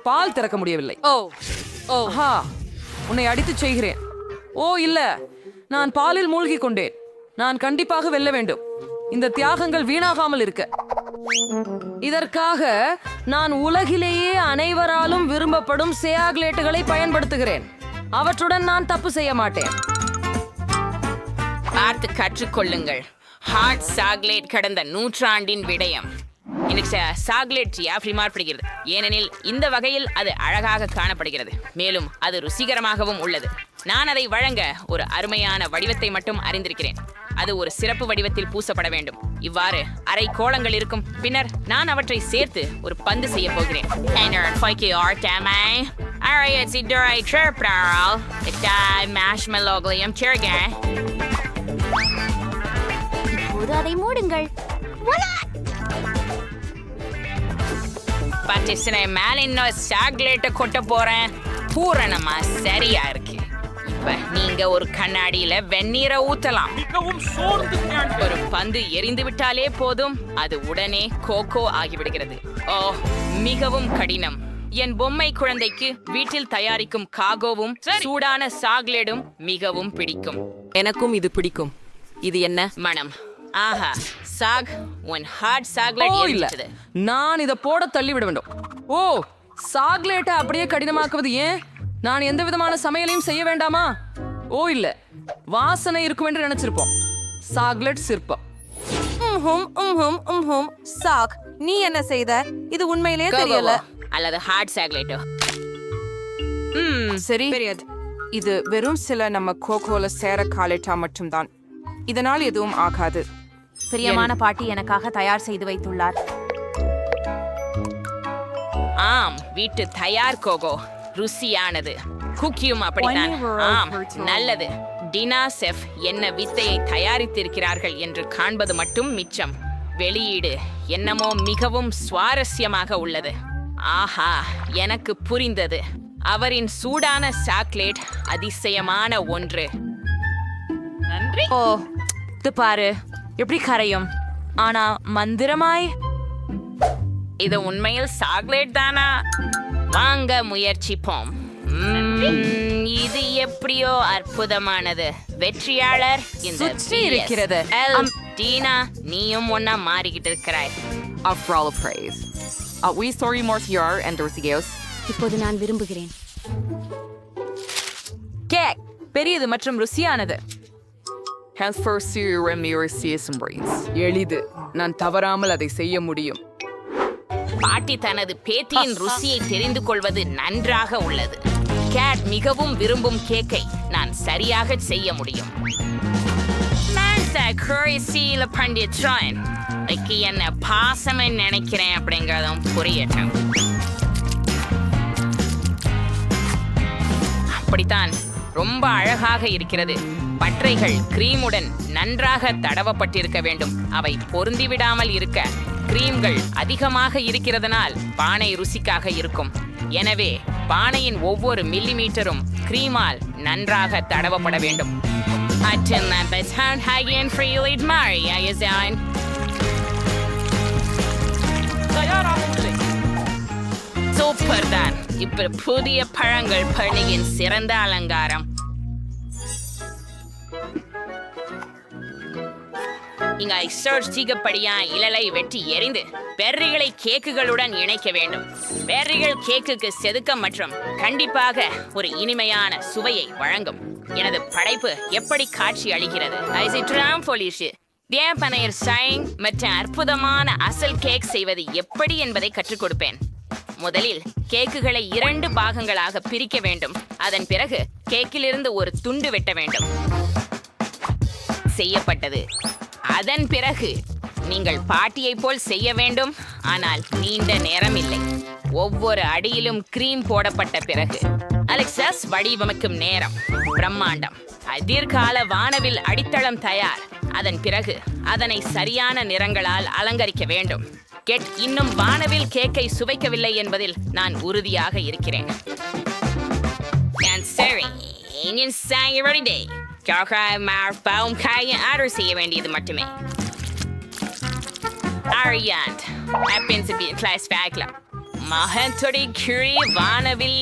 பால் திறக்க முடியவில்லை. ஆஹா, உன்னை அடித்து செய்கிறேன். ஓ இல்ல, நான் பாலில் மூழ்கி கொண்டேன். நான் கண்டிப்பாக வெல்ல வேண்டும். இந்த தியாகங்கள் வீணாகாமல் இருக்க. இதற்காக நான் உலகிலேயே அனைவராலும் விரும்பப்படும் சாக்லேட்டுகளை பயன்படுத்துகிறேன். அவற்றுடன் நான் தப்பு செய்ய மாட்டேன். பார்த்து கற்றுக்கொள்ளுங்கள். ஹாட் சாக்லேட் கடந்த நூற்றாண்டின் விடயம். எனக்கு சாக்லேட் எப்படி மாறுபடுகிறது, ஏனெனில் இந்த வகையில் அது அழகாக காணப்படுகிறது, மேலும் அது ருசிகரமாகவும் உள்ளது. நான் அதை வழங்க ஒரு அருமையான வடிவத்தை மட்டும் அறிந்திருக்கிறேன். அது ஒரு சிறப்பு வடிவத்தில் பூசப்பட வேண்டும். இவ்வாறு அரை கோளங்கள் இருக்கும். பின்னர் நான் அவற்றை சேர்த்து ஒரு பந்து செய்ய போகிறேன். இப்போது அதை மூடுங்கள். மேல இன்னும் சாக்லேட்டை கொட்ட போறேன். பூரணமா சரியா இருக்கு. இப்ப நீங்க ஒரு கண்ணாடியில வெந்நீரை ஊத்தலாம். ஒரு பந்து எரிந்து விட்டாலே போதும், அது உடனே கோகோ ஆகிவிடுகிறது. ஓ, மிகவும் கடினம். என் பொம்மை குழந்தைக்கு வீட்டில் தயாரிக்கும் காகோவும் சூடான சாக்லேடும் மிகவும் பிடிக்கும். எனக்கும் இது பிடிக்கும். இது என்ன மனம்? ஆஹா, சாக், உன் ஹாட் சாக்லேட் எரிஞ்சிட்டது. நான் இதை போட தள்ளிவிட வேண்டும். ஓ, சாக்லேட்டை அப்படியே கடினமாக்குவது ஏன்? நான் எந்த விதமான சமையலையும் செய்ய வேண்டாமா? ஓ இல்ல, வாசனை இருக்கும் என்று நினைச்சிருப்போம். சாக்லேட் சிற்பம். சாக், நீ என்ன செய்த? இது உண்மையிலே தெரியல. அல்லது ஹாட் சாக்லேட்டோ? சரி, இது வெறும் சில நம்ம கோகோல சேர காலேட்டா மட்டும்தான். இதனால் எதுவும் ஆகாது. பிரியமான பாட்டி எனக்காக தயார் செய்து வைத்துள்ளார். ஆம், வீட்டு தயார் கோகோ ருசியானது. குக்கியும் அப்படித்தான். ஆம், நல்லது. டினா செஃப் என்ன வித்தையை தயாரித்திருக்கிறார்கள் என்று காண்பது மட்டும் மிச்சம். வெளியீடு என்னமோ மிகவும் சுவாரஸ்யமாக உள்ளது. ஆஹா, எனக்கு புரிந்தது. அவரின் சூடான சாக்லேட் அதிசயமான ஒன்று. நன்றி. ஓ, இது பாரு, எப்படி கரையும். ஆனா மந்திரமாய் இது உண்மையில் சாக்லேட் தானா? வாங்க முயற்சிப்போம். இது எப்படியோ அற்புதமானது. வெற்றியாளர் இந்த சுற்றி இருக்கிறது. டீனா, நீயும் ஒன்னா மாறிக்கிட்டு இருக்கிறாய். இப்போது நான் விரும்புகிறேன். கேக் பெரியது மற்றும் ருசியானது. எளிது. நான் தவறாமல் அதை செய்ய முடியும். பாட்டி தனது பேத்தியின் ருசியை தெரிந்து கொள்வது நன்றாக உள்ளது. கேட் மிகவும் விரும்பும் கேக்கை நான் சரியாக செய்ய முடியும். என்ன பாசம் நினைக்கிறேன் அப்படிங்கறதும் புரியட்டும். அப்படித்தான், ரொம்ப அழகாக இருக்கிறது. பற்றைகள் கிரீமுடன் நன்றாக தடவப்பட்டிருக்க வேண்டும். அவை பொருந்திவிடாமல் இருக்க கிரீம்கள் அதிகமாக இருக்கிறதனால் பானை ருசிக்காக இருக்கும். எனவே பானையின் ஒவ்வொரு மில்லிமீட்டரும் கிரீமால் நன்றாக தடவப்பட வேண்டும். சூப்பர் தான். இப்ப புதிய பழங்கள் பணியின் சிறந்த அலங்காரம். இங்க சர்ச்சிகப்படியா இழலை வெட்டி எறிந்து பெர்ரிகளை கேக்குகளுடன் இணைக்க வேண்டும். பெர்ரிகள் கேக்குக்கு செதுக்கம் மற்றும் கண்டிப்பாக ஒரு இனிமையான சுவையை வழங்கும். எனது படைப்பு எப்படி காட்சி அளிக்கிறது. வேப்பனையர் சைன் மற்றும் அற்புதமான அசல் கேக் செய்வது எப்படி என்பதை கற்றுக் கொடுப்பேன். முதலில் கேக்குகளை 2 பாகங்களாக பிரிக்க வேண்டும். அதன் பிறகு கேக்கிலிருந்து ஒரு துண்டு வெட்ட வேண்டும். செய்யப்பட்டது. அதன் பிறகு நீங்கள் பாட்டியை போல் செய்ய வேண்டும். ஆனால் நீண்ட நேரம் இல்லை. ஒவ்வொரு அடியிலும் கிரீம் போடப்பட்ட பிறகு அலெக்சாஸ் வடிவமைக்கும் நேரம் பிரம்மாண்டம். எதிர்கால வானவில் அடித்தளம் தயார். அதன் பிறகு அதனை சரியான நிறங்களால் அலங்கரிக்க வேண்டும். கெட் இன்னும் வானவில் கேக்கை சுவைக்கவில்லை என்பதில் நான் உறுதியாக இருக்கிறேன். ஆர்டர் செய்ய வேண்டியது மட்டுமே. மகத்துடைய கிழி வானவில்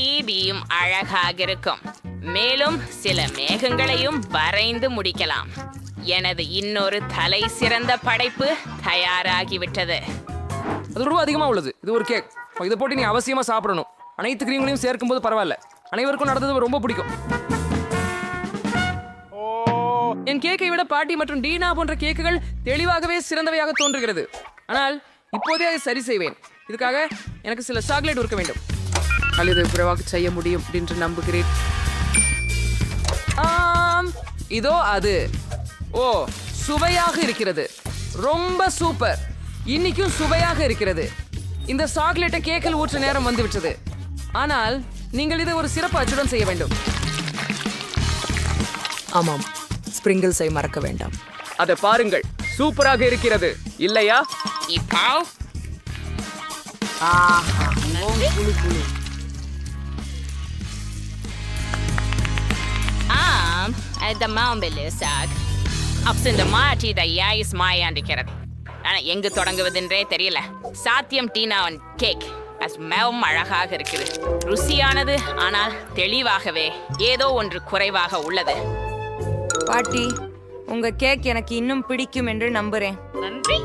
அழகாக இருக்கும். மேலும் சில மேகங்களையும் வரைந்து முடிக்கலாம். எனது இன்னொரு தலை சிறந்த படைப்பு தயாராகிவிட்டது. அது ரூபா அதிகமாக உள்ளது. இது ஒரு கேக். இதை போட்டு நீ அவசியமாக சாப்பிடணும். அனைத்து கிரீம்களையும் சேர்க்கும் போது பரவாயில்ல. அனைவருக்கும் நடந்தது ரொம்ப பிடிக்கும். என் கேக்கை விட பாட்டி மற்றும் டீனா போன்ற கேக்குகள் தெளிவாகவே சிறந்தவையாக தோன்றுகிறது. ஆனால் இப்போதே அதை சரி செய்வேன். இதுக்காக எனக்கு சில சாக்லேட் உருக்க வேண்டும். அல்லது குறைவாக செய்ய முடியும் என்று நம்புகிறேன். இதோ அது. ஓ, சுவையாக இருக்கிறது. ரொம்ப சூப்பர். இன்னைக்கும் சுவையாக இருக்கிறது. இந்த சாக்லேட்டை கேக்கில் ஊற்ற நேரம் வந்துவிட்டது. ஆனால் நீங்கள் இதை ஒரு சிறப்பு அச்சுடன் செய்ய வேண்டும். ஆமாம், ஸ்பிரிங்கிள்ஸை மறக்க வேண்டாம். அதை பாருங்கள், சூப்பராக இருக்கிறது இல்லையா? இப்போ இந்த மாம்பழ சாக் இந்த மாற்றி தயாரிஸ் மாயாண்டிருக்கிறது. ஆனால் எங்கு தொடங்குவதென்றே தெரியல. சாத்தியம் டீனாவின் கேக் மிகவும் அழகாக இருக்கிறது. ருசியானது. ஆனால் தெளிவாகவே ஏதோ ஒன்று குறைவாக உள்ளது. பாட்டி, உங்க கேக் எனக்கு இன்னும் பிடிக்கும் என்று நம்புறேன். நன்றி.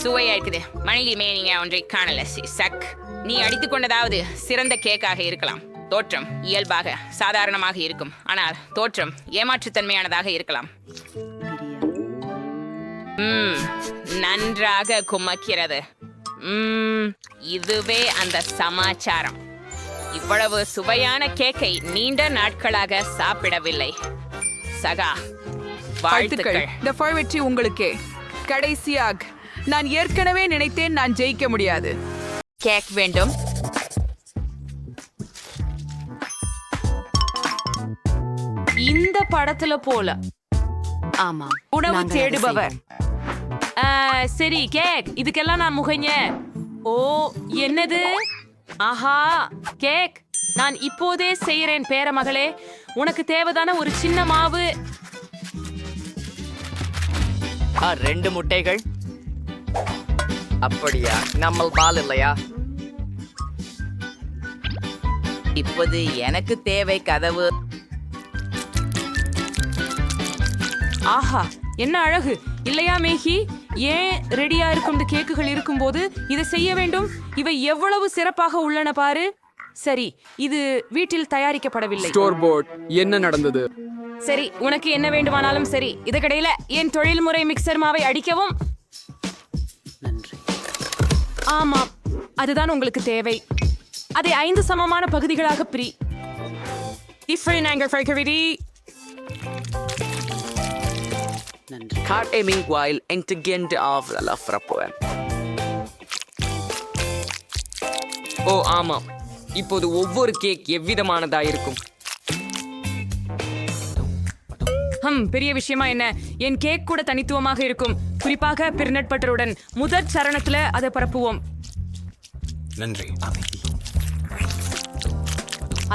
சுவையா இருக்குது. மணிலிமே நீங்க ஒன்றை காணல. சக், நீ அடித்துக் கொண்டதாவது சிறந்த கேக்காக இருக்கலாம். தோற்றம் இயல்பாக சாதாரணமாக இருக்கும். ஆனால் தோற்றம் ஏமாற்றுத்தன்மையானதாக இருக்கலாம். நன்றாக குமக்கிறது. இதுவே அந்த சமாச்சாரம். இவ்வளவு சுவையான கேக்கை நீண்ட நாட்களாக சாப்பிடவில்லை. சகா, வாழ்த்துக்கள். இந்த வெற்றி உங்களுக்கே. கடைசியாக நான் ஏற்கனவே நினைத்தேன் நான் ஜெயிக்க முடியாது. கேக் வேண்டும். இந்த படத்துல போல. ஆமா, உணவு தேடுபவர். சரி, கேக். இதுக்கெல்லாம் நான் முகஞ்ச. ஓ, என்னது? ஆஹா, கேக். நான் இப்போதே செய்யறேன் பேரமகளே. உனக்கு தேவைதான ஒரு சின்ன மாவு. 2 முட்டைகள். அப்படியா? நம்ம பால் இல்லையா? இப்போது எனக்கு தேவை கதவு. ஆஹா, என்ன அழகு இல்லையா மேகி? ஏன் ரெடியா இருக்கும் கேக்குகள் இருக்கும்போது இதை செய்ய வேண்டும்? இவை எவ்வளவு சிறப்பாக உள்ளன பாரு. சரி, இது வீட்டில் தயாரிக்கப்படவில்லை. Store board. என்ன நடந்தது? சரி, உனக்கு என்ன வேண்டுமானாலும் சரி. இதுக்கிடையில என் தொழில்முறை மிக்சர் மாவை அடிக்கவும். நன்றி. ஆமாம், அதுதான் உங்களுக்கு தேவை. அதை 5 சமமான பகுதிகளாக பிரி. ஓ ஆமாம், இப்போது ஒவ்வொரு கேக் எவ்விதமானதா இருக்கும். பெரிய விஷயமா என்ன? என் கேக் கூட தனித்துவமாக இருக்கும், குறிப்பாக பிர்னட் பட்டருடன். முதற் சரணத்துல அதை பரப்புவோம். நன்றி.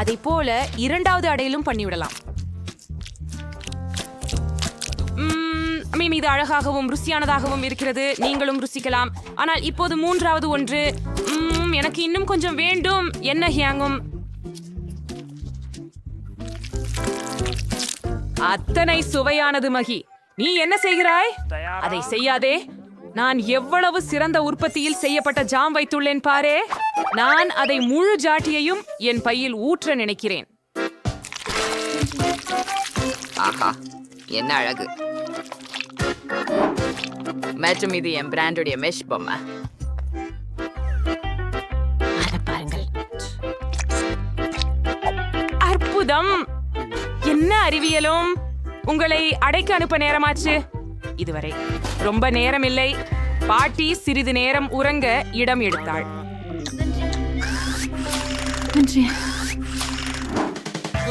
அதை போல இரண்டாவது அடையிலும் பண்ணிவிடலாம். இது அழகாகவும் ருசியானதாகவும் இருக்கிறது. நீங்களும் ருசிக்கலாம். ஆனால் இப்போது மூன்றாவது ஒன்று. எனக்கு இன்னும் கொஞ்சம் வேண்டும். என்ன ஹியாங்கும்? அத்தனை சுவையானது மகி. நீ என்ன செய்கிறாய்? அதை செய்யாதே. நான் எவ்வளவு சிறந்த உற்பத்தியில் செய்யப்பட்ட ஜாம் வைத்துள்ளேன் பாரே. நான் அதை முழு ஜாட்டியையும் என் பையில் ஊற்ற நினைக்கிறேன். ஆஹா, என்ன அழகு. மற்றும் இது என் பிராண்டுடைய மெஷ் பொம்மை. பாருங்கள், அற்புதம். என்ன அறிவியலும். உங்களை அடைக்க அனுப்ப நேரமாச்சு. இதுவரை ரொம்ப நேரம் இல்லை. பாட்டி சிறிது நேரம் உறங்க இடம் எடுத்தாள்.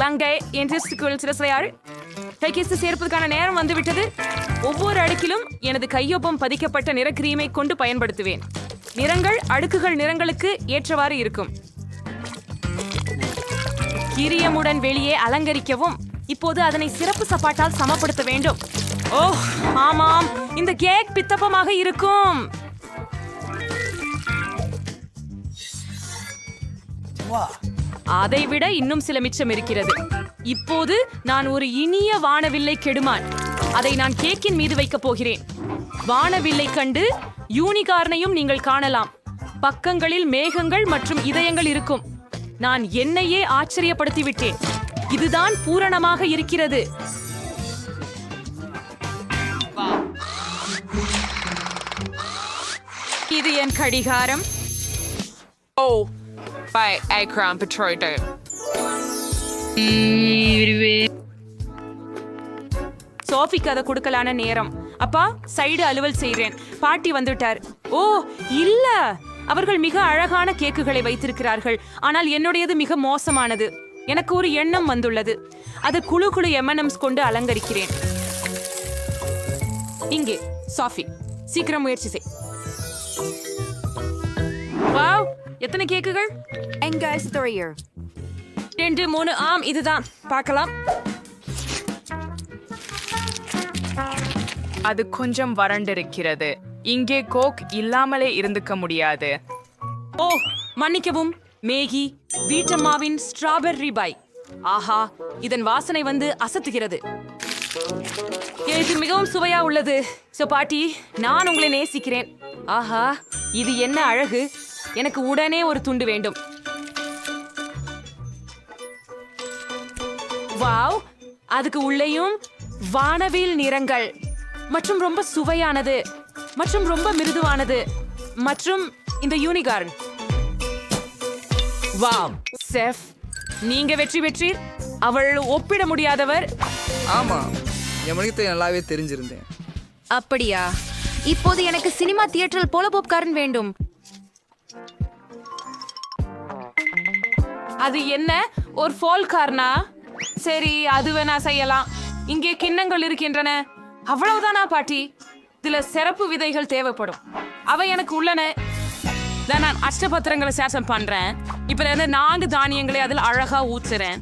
லங்கை என்று சிறசையாள். கைகேசு சேர்ப்பதற்கான நேரம் வந்துவிட்டது. ஒவ்வொரு அடுக்கிலும் எனது கையொப்பம் பதிக்கப்பட்ட நிற கிரீமை கொண்டு பயன்படுத்துவேன். நிறங்கள் அடுக்குகள் நிறங்களுக்கு ஏற்றவாறு இருக்கும். கிரியமுடன் வெளியே அலங்கரிக்கவும். இப்போது அதனை சிறப்பு சப்பாட்டால் சமப்படுத்த வேண்டும். ஓ ஆமாம், இந்த கேக் பித்தப்பமாக இருக்கும். அதைவிட இன்னும் சில மிச்சம் இருக்கிறது. இப்போது நான் ஒரு இனிய வானவில்லை கெடுமான். அதை நான் கேக்கின் மீது வைக்கப் போகிறேன். வானவில்லை கண்டு யூனிகார்னையும் நீங்கள் காணலாம். பக்கங்களில் மேகங்கள் மற்றும் இதயங்கள் இருக்கும். நான் என்னையே ஆச்சரியப்படுத்தி விட்டேன். இதுதான் பூரணமாக இருக்கிறது. இது என் கடிகாரம். ஓ பை ஐக்ராம் பெட்ரோய்டு. சோஃபிக்கு அதை கொடுக்கலான நேரம். அப்பா, சைடு அலுவல் செய்கிறேன். பாட்டி வந்துட்டார். ஓ இல்ல, அவர்கள் மிக அழகான கேக்குகளை வைத்திருக்கிறார்கள். ஆனால் என்னுடையது மிக மோசமானது. எனக்கு ஒரு எண்ணம் வந்துள்ளது. அது குழு குழு M&Ms கொண்டு அலங்கரிக்கிறேன். இங்கே சாஃபி, சீக்கிரம் முயற்சி செய். வாவ், எத்தனை கேக்குகள்? 2 3. ஆம், இதுதான். பார்க்கலாம். அது கொஞ்சம் வறண்டிருக்கிறது. இங்கே கோக் இல்லாமலே இருந்துக்க முடியாது. ஓ மன்னிக்கவும், மேகி வீட்டம்மாவின் ஸ்ட்ராபெர்ரி பை. ஆஹா, இதன் வாசனை வந்து அசத்துகிறது. இது மிகவும் சுவையா உள்ளது. சோ பாட்டி, நான் உங்களை நேசிக்கிறேன். ஆஹா, இது என்ன அழகு. எனக்கு உடனே ஒரு துண்டு வேண்டும். வாவ், அதுக்கு உள்ளேயும் வானவில் நிறங்கள் மற்றும் ரொம்ப சுவையானது மற்றும் ரொம்ப மிருதுவானது மற்றும் இந்த யூனிகார்ன். வாவ் செஃப், நீங்க வெற்றி பெற்றீர். அவள் ஒப்பிட முடியாதவர். ஆமா, என் மனிதத்தை நல்லாவே தெரிஞ்சிருந்தேன். அப்படியா? இப்போது எனக்கு சினிமா தியேட்டரில் போல பாப்கார்ன் வேண்டும். அது என்ன, ஒரு ஃபோல் கார்னா? சரி, அது வேணா செய்யலாம். இங்கே கிண்ணங்கள் இருக்கின்றன. அவ்வளவுதானா பாட்டி? இதுல சிறப்பு விதைகள் தேவைப்படும். அவை எனக்கு உள்ளன. நான் அஷ்டபத்திரங்களை சேஷம் பண்றேன். இப்ப 4 தானியங்களை அதில் அழகா ஊத்துறேன்.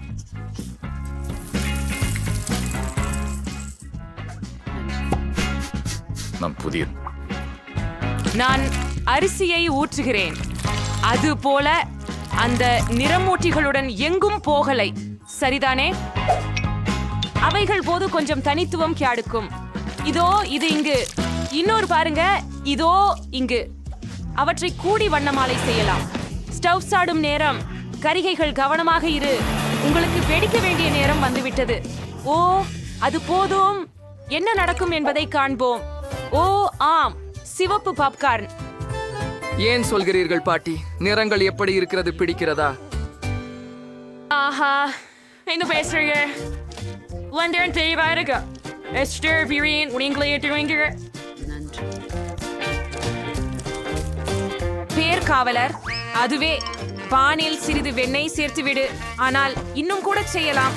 நான் அரிசியை ஊற்றுகிறேன். அது போல அந்த நிறமூட்டிகளுடன் எங்கும் போகலை, சரிதானே? அவைகள் போது கொஞ்சம் தனித்துவம் கியாடுக்கும். இதோ இது இங்கு, இன்னொரு பாருங்க, இதோ இங்கு. அவற்றை கூடி வண்ணமாலை செய்யலாம். ஸ்டவ் சாடும் நேரம். கரிகைகள் கவனமாக இரு, உங்களுக்கு வெடிக்க வேண்டிய நேரம் வந்துவிட்டது. ஓ அது போதும். என்ன நடக்கும் என்பதை காண்போம். ஓ ஆம், சிவப்பு பாப்கார்ன். ஏன் சொல்கிறீர்கள் பாட்டி? நிறங்கள் எப்படி இருக்கிறது, பிடிக்கிறதா? ஆஹா, என்ன பேசுறீங்க? லண்டன் தெளிவா இருக்கு. எஸ்டர் வீரியன் நீங்களே ஏற்றுவீங்க. பேர் காவலர். அதுவே பானில் சிறிது வெண்ணெய் சேர்த்து விடு. ஆனால் இன்னும் கூட செய்யலாம்.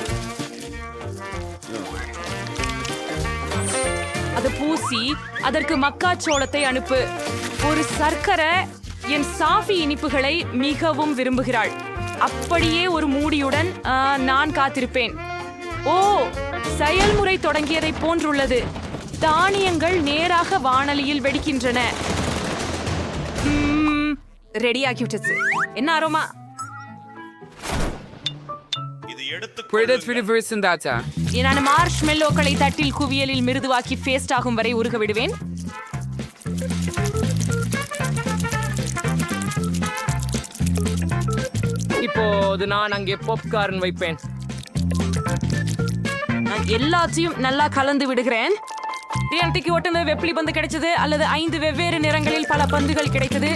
அதை பூசி அதற்கு மக்காச்சோளத்தை அனுப்பு. ஒரு சர்க்கரை என் சாஃபி இனிப்புகளை மிகவும் விரும்புகிறாள். அப்படியே ஒரு மூடியுடன் நான் காத்திருப்பேன். ஓ, செயல்முறை தொடங்கியதை போன்றுள்ளது. தானியங்கள் நேராக வாணலியில் வெடிக்கின்றன. ரெடி ஆகிவிட்டது. என்ன அரோமா? நான் மார்ஷ் மெல்லோக்களை தட்டில் குவியலில் மிருதுவாக்கி பேஸ்ட் ஆகும் வரை உருக விடுவேன். இப்போது நான் அங்கே பாப்கார்ன் வைப்பேன். நான் எல்லாத்தையும் நல்லா கலந்து விடுகிறேன். எனக்கு ஒட்டுன வெப்பிலி பந்து கிடைச்சது, அல்லது 5 வெவ்வேறு நிறங்களில் பல பந்துகள் கிடைத்தது.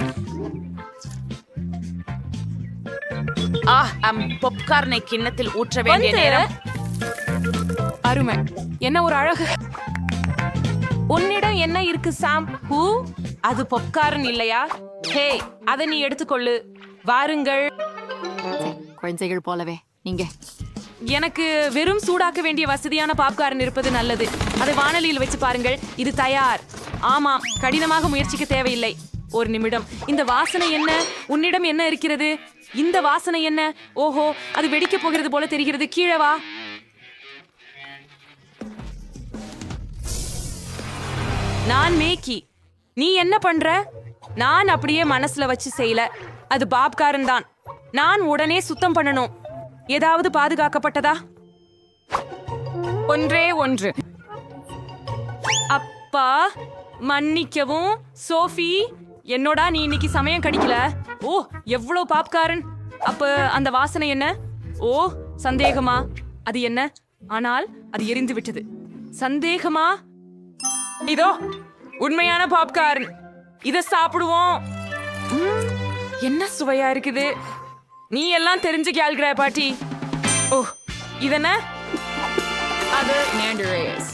பாப்கார்னை கிண்ணத்தில் ஊற்ற வேண்டிய நேரம். அருமை. என்ன ஒரு அழகு. உன்னிடம் என்ன இருக்கு சாம்? அது பாப்கார்ன் இல்லையா? ஹே, அதை நீ எடுத்துக்கொள்ளு. வாருங்கள். குழந்தைகள் போலவே நீங்க. எனக்கு வெறும் சூடாக்க வேண்டிய வசதியான பாப்கார்ன் இருப்பது நல்லது. அதை வாணலியில் வச்சு பாருங்கள். இது தயார். ஆமாம், கடினமாக முயற்சிக்க தேவையில்லை. ஒரு நிமிடம். இந்த வாசனை என்ன? உன்னிடம் என்ன இருக்கிறது? இந்த வாசனை என்ன? ஓஹோ, அது வெடிக்க போகிறது போல தெரிகிறது. கீழே வா. நான் மேக்கி. நீ என்ன பண்ற? நான் அப்படியே மனசுல வச்சு செய்யல. அது பாப்காரன் தான். நான் உடனே சுத்தம் பண்ணணும். ஏதாவது பாதுகாக்கப்பட்டதா? ஒன்றே ஒன்று. அப்பா, மன்னிக்கவும் சோஃபி. என்னோட நீ இன்னைக்கு சமயம் கிடைக்கல. ஓ, எவ்வளவு பாப்காரன். அப்ப அந்த வாசனை என்ன? ஓ, சந்தேகமா? அது என்ன? ஆனால் அது எரிந்து விட்டது. சந்தேகமா? இதோ உண்மையான பாப்கார்ன். இத சாப்பிடுவோம். என்ன சுவையா இருக்குது. நீ எல்லாம் தெரிஞ்சு கேள்கிற பாட்டி. ஓ, இதென்ன? அது Mandarins.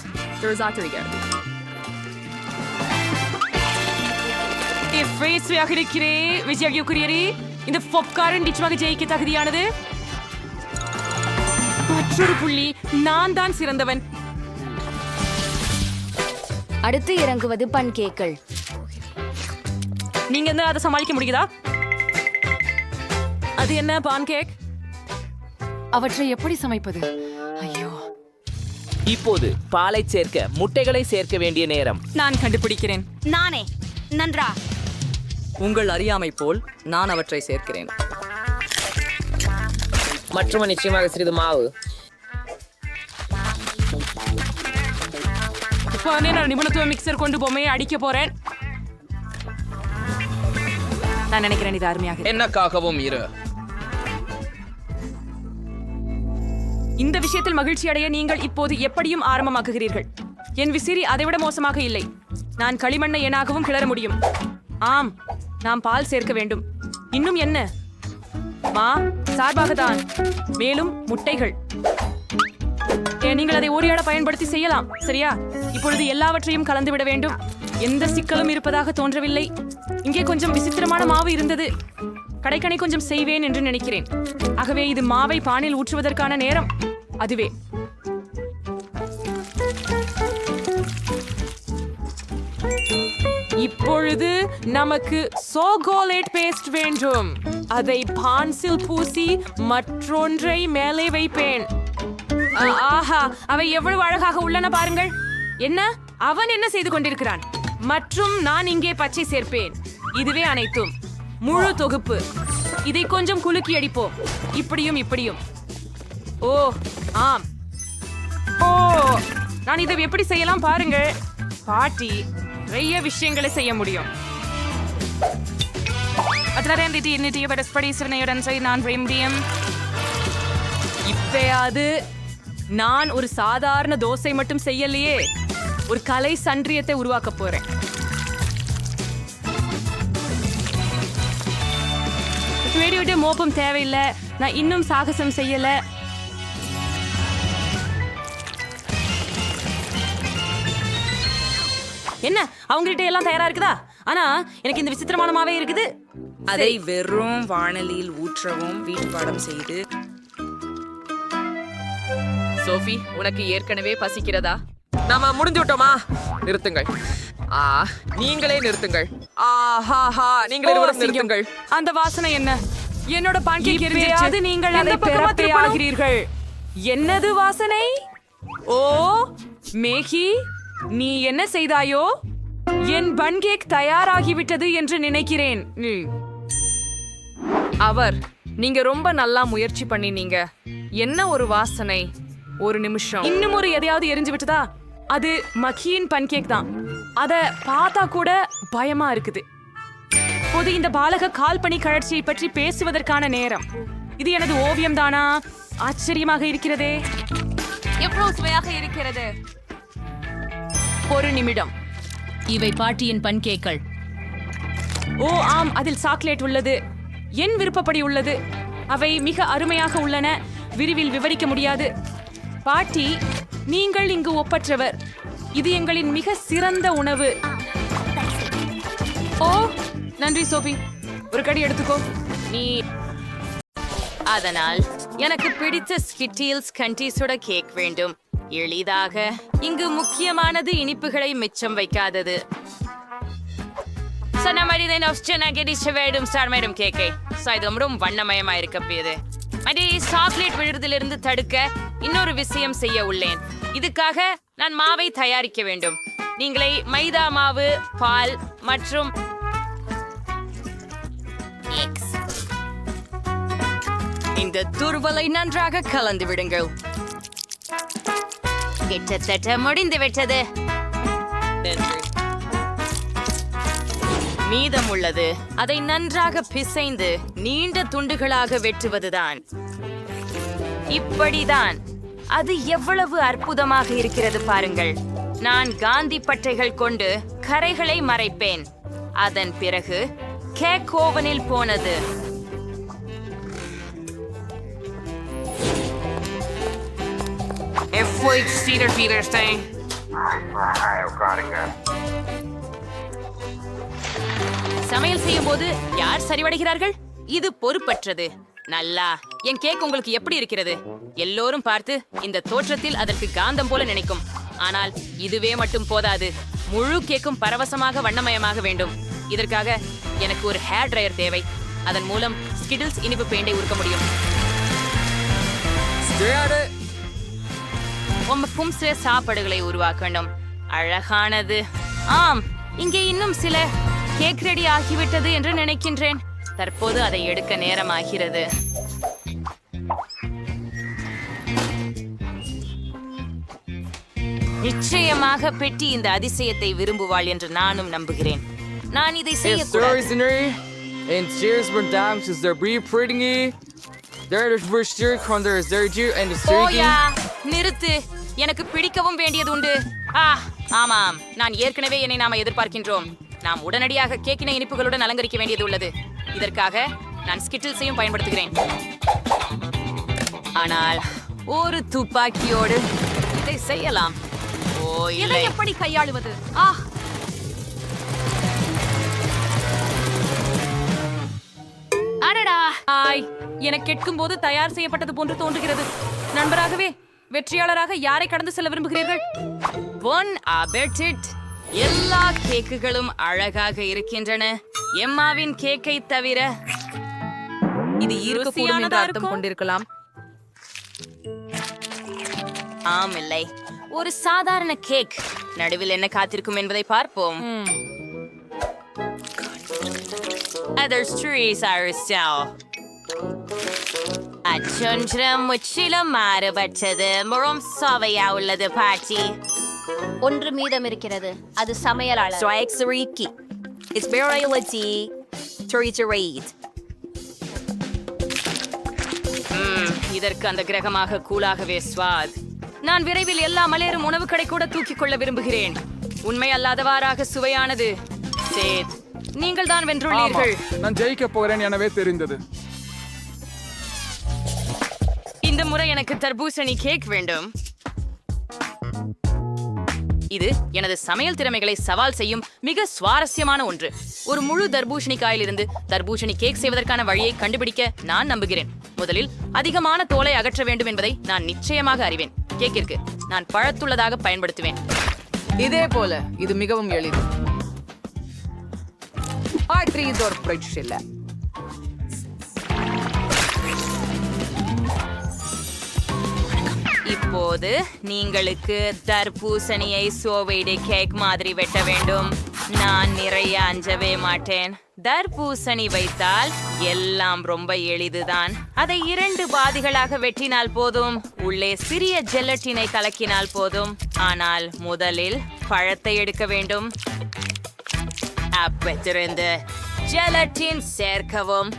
இந்த பாப்கார்ன் நிச்சயமாக ஜெயிக்க தகுதியானது. மற்றொரு புள்ளி. நான் தான் சிறந்தவன். அடுத்து இறங்குவது பன்கேக்கள். நீங்க என்ன அதை சமாளிக்க முடியுதா? அது என்ன பான்கேக்? அவற்றை எப்படி சமைப்பது? ஐயோ. இப்போது பாலை சேர்க்க முட்டைகளை சேர்க்க வேண்டிய நேரம். நான் கண்டுபிடிக்கிறேன். நானே. நன்றா. உங்கள் அறியாமை போல் நான் அவற்றை சேர்க்கிறேன். மற்றும் நிச்சயமாக சிறிது மாவு. இப்போ நான் நிபுணத்துவ மிக்சர் கொண்டு பொம்மையை அடிக்க போறேன். நான் நினைக்கிறேன் இது அருமையாக. என்னக்காகவும் இரு. இந்த விஷயத்தில் மகிழ்ச்சி அடைய நீங்கள் இப்போது எப்படியும் ஆரம்பமாக்குகிறீர்கள். என் விசிறி அதைவிட மோசமாக இல்லை. நான் களிமண்ணை எனாகவும் கிளற முடியும். ஆம், நாம் பால் சேர்க்க வேண்டும். இன்னும் என்ன? சார்பாக தான். மேலும் முட்டைகள். நீங்கள் அதை ஓரியாட பயன்படுத்தி செய்யலாம். சரியா? இப்பொழுது எல்லாவற்றையும் கலந்து விட வேண்டும். எந்த சிக்கலும் இருப்பதாக தோன்றவில்லை. இங்கே கொஞ்சம் விசித்திரமான மாவு இருந்தது. கடைக்கணை கொஞ்சம் செய்வேன் என்று நினைக்கிறேன். ஆகவே இது மாவை பானில் ஊற்றுவதற்கான நேரம். அதுவே. இப்பொழுது நமக்கு சோகோலேட் பேஸ்ட் வேண்டும். அதை பான்சில் பூசி மற்றொன்றை மேலே வைப்பேன். ஆஹா, அவை எவ்வளவு அழகாக உள்ளன பாருங்கள். என்ன? அவன் என்ன செய்து கொண்டிருக்கிறான்? மற்றும் நான் இங்கே பச்சை சேர்ப்பேன். இதுவே அனைத்தும். முழு தொகுப்பு. இதை கொஞ்சம் குலுக்கி அடிப்போம். இப்படியும் இப்படியும். ஓ, ஆம். ஓ, நான் இதை எப்படி செய்யலாம் பாருங்கள். பாட்டி நிறைய விஷயங்களை செய்ய முடியும். இப்பயாவது நான் ஒரு சாதாரண தோசை மட்டும் செய்யலையே, ஒரு கலை சன்றியத்தை உருவாக்க போறேன். மோப்பம் தேவையில்லை. நான் இன்னும் சாகசம் செய்யல. என்ன, அவங்ககிட்ட எல்லாம் தயாரா இருக்குதா? ஆனா எனக்கு இந்த விசித்திரமான மாவே இருக்குது. அதை வெறும் வாணலியில் ஊற்றவும் வீட்டுப்பாடம் செய்து. சோஃபி, உனக்கு ஏற்கனவே பசிக்கிறதா? நாம முடிஞ்சு விட்டோமா? நிறுத்துங்கள். நீங்களே நிறுத்துங்கள். ஆஹாஹா, நீங்களே இருவரும் நிறுத்துங்கள். அந்த வாசனை என்ன? என்னோட பான்கேக் இப்பயாவது நீங்கள் அதை பெறப்பே ஆகிறீர்கள். என்னது வாசனை? ஓ மேகி, நீ என்ன செய்தாயோ? என் பன்கேக் தயாராகிவிட்டது என்று நினைக்கிறேன். நீங்க ரொம்ப நல்லா முயற்சி பண்ணினீங்க. என்ன ஒரு வாசனை! ஒரு நிமிஷம். இன்னும் ஒரு எதையாவது எரிஞ்சு விட்டதா? அது மக்கியின் பன்கேக் தான். அத பார்த்தா கூட பயமா இருக்குது. இப்போது இந்த பாலக கால்பனி கழற்சியை பற்றி பேசுவதற்கான நேரம். இது எனது ஓவியம் தானா? ஆச்சரியமாக இருக்கிறதே. எவ்வளவு சுவையாக இருக்கிறது. ஒரு நிமிடம். இவை பாட்டியின் பன்கேக்கள். ஓ ஆம், அதில் சாக்லேட் உள்ளது. என் விருப்பப்படி உள்ளது. அவை மிக அருமையாக உள்ளன. விரிவில் விவரிக்க முடியாது. பாட்டி, நீங்கள் இங்கு ஒப்பற்றவர். இது எங்களின் மிக சிறந்த உணவு. ஓ நன்றி சோபி, ஒரு கடி எடுத்துக்கோ. நீ அதனால் எனக்கு பிடித்த ஸ்கிட்டில்ஸ் கண்டீஸோட கேக் வேண்டும். எளிதாக. இங்கு முக்கியமானது இனிப்புகளை மிச்சம் வைக்காதது. சாக்லேட் விழுறதிலிருந்து தடுக்க இன்னொரு விஷயம் செய்ய உள்ளேன். இதுக்காக நான் மாவை தயாரிக்க வேண்டும். நீங்களே மைதா மாவு, பால் மற்றும் இந்த துருவலை நன்றாக கலந்து விடுங்கள். கிட்டத்தட்ட முடிந்து விட்டது. மீதம் உள்ளது. அதை நன்றாக பிசைந்து நீண்ட துண்டுகளாக வெட்டுவதுதான். இப்படிதான். அது எவ்வளவு அற்புதமாக இருக்கிறது பாருங்கள். நான் காந்தி பட்டைகள் கொண்டு கரைகளை மறைப்பேன். அதன் பிறகு கேக் ஓவனில் போனது. சமையல் செய்யும் போது யார் சரிவடைகிறார்கள்? இது பொறுப்பற்றது. நல்லா. என் கேக் உங்களுக்கு எப்படி இருக்கிறது? எல்லோரும் பார்த்து இந்த தோற்றத்தில் அதற்கு காந்தம் போல நினைக்கும். ஆனால் இதுவே மட்டும் போதாது. முழு கேக்கும் பரவசமாக வண்ணமயமாக வேண்டும். இதற்காக எனக்கு ஒரு ஹேர் ட்ரையர் தேவை. அதன் மூலம் ஸ்கிட்டில்ஸ் இனிப்பு பெயிண்டை உருக்க முடியும். சில சாப்பாடுகளை உருவாக்கணும். அழகானது. ஆம், இங்கே இன்னும் சில கேக் ரெடி ஆகிவிட்டது என்று நினைக்கின்றேன். தற்போது அதை எடுக்க நேரமாகிறது. நிச்சயமாக பெட்டி இந்த அதிசயத்தை விரும்புவாள் என்று நானும் நம்புகிறேன். நான் இதை செய்யக்கூடாது. நிறுத்து. எனக்கு பிடிக்கவும் வேண்டியது உண்டு. ஆமாம், நான் ஏற்கனவே என்னை நாம எதிர்பார்க்கின்றோம். நாம் உடனடியாக கேக்கின இனிப்புகளுடன் அலங்கரிக்க வேண்டியது உள்ளது. இதற்காக நான் ஸ்கிட்டில்ஸையும் பயன்படுத்துகிறேன். ஆனால் ஒரு துப்பாக்கியோடு இதை செய்யலாம். ஓ இல்லை, எப்படி கையாளுவது? அடடா! எனக்கு கேட்கும் போது தயார் செய்யப்பட்டது போன்று தோன்றுகிறது. நண்பராகவே வெற்றியாளராக யாரை கடந்து செல்ல விரும்புகிறீர்கள்? எல்லா கேக்குகளும் அழகாக இருக்கின்றன, எம்மாவின் கேக்கை தவிர. இது இருக்கக்கூடும் என்று அர்த்தம் கொண்டிருக்கலாம். ஆம், இல்லை, ஒரு சாதாரண கேக். நடுவில் என்ன காத்திருக்கும் என்பதை பார்ப்போம். முற்றிலும் மாறுபட்டது. முழும் சுவையா உள்ளது பாட்டி. ஒன்று மீதம் இருக்கிறது. அது சமையலாளர். இதற்கு அந்த கிரகமாக கூலாகவே ஸ்வாத். நான் விரைவில் எல்லா மலேரும் உணவு கடை கூட தூக்கிக் கொள்ள விரும்புகிறேன். உண்மை அல்லாதவாறாக சுவையானது. சேத், நீங்கள் தான் வென்றுள்ளீர்கள். நான் ஜெயிக்க போகிறேன் எனவே தெரிந்தது. இந்த முறை எனக்கு தர்பூசணி கேக் வேண்டும். இது எனது சமையல் திறமைகளை சவால் செய்யும் மிக சுவாரஸ்யமான ஒன்று. ஒரு முழு தர்பூசணி காயிலிருந்து தர்பூசணி கேக் செய்வதற்கான வழியை கண்டுபிடிக்க நான் நம்புகிறேன். முதலில் அதிகமான தோலை அகற்ற வேண்டும் என்பதை நான் நிச்சயமாக அறிவேன். கேக்கிற்கு நான் பழத்துள்ளதாக பயன்படுத்துவேன். இதே போல இது மிகவும் எளிது. இப்போது நீங்களுக்கு தர்பூசணியை சோவைடு கேக் மாதிரி வெட்ட வேண்டும். நான் நிறைய அஞ்சவே மாட்டேன். தர்பூசணி வைத்தால் எல்லாம் ரொம்ப எளிதுதான். அதை 2 பாதிகளாக வெட்டினால் போதும். உள்ளே சிறிய ஜெலட்டினை கலக்கினால் போதும். ஆனால் முதலில் பழத்தை எடுக்க வேண்டும். அப்பத்திலிருந்து ஜெலட்டின் சேர்க்கவும்.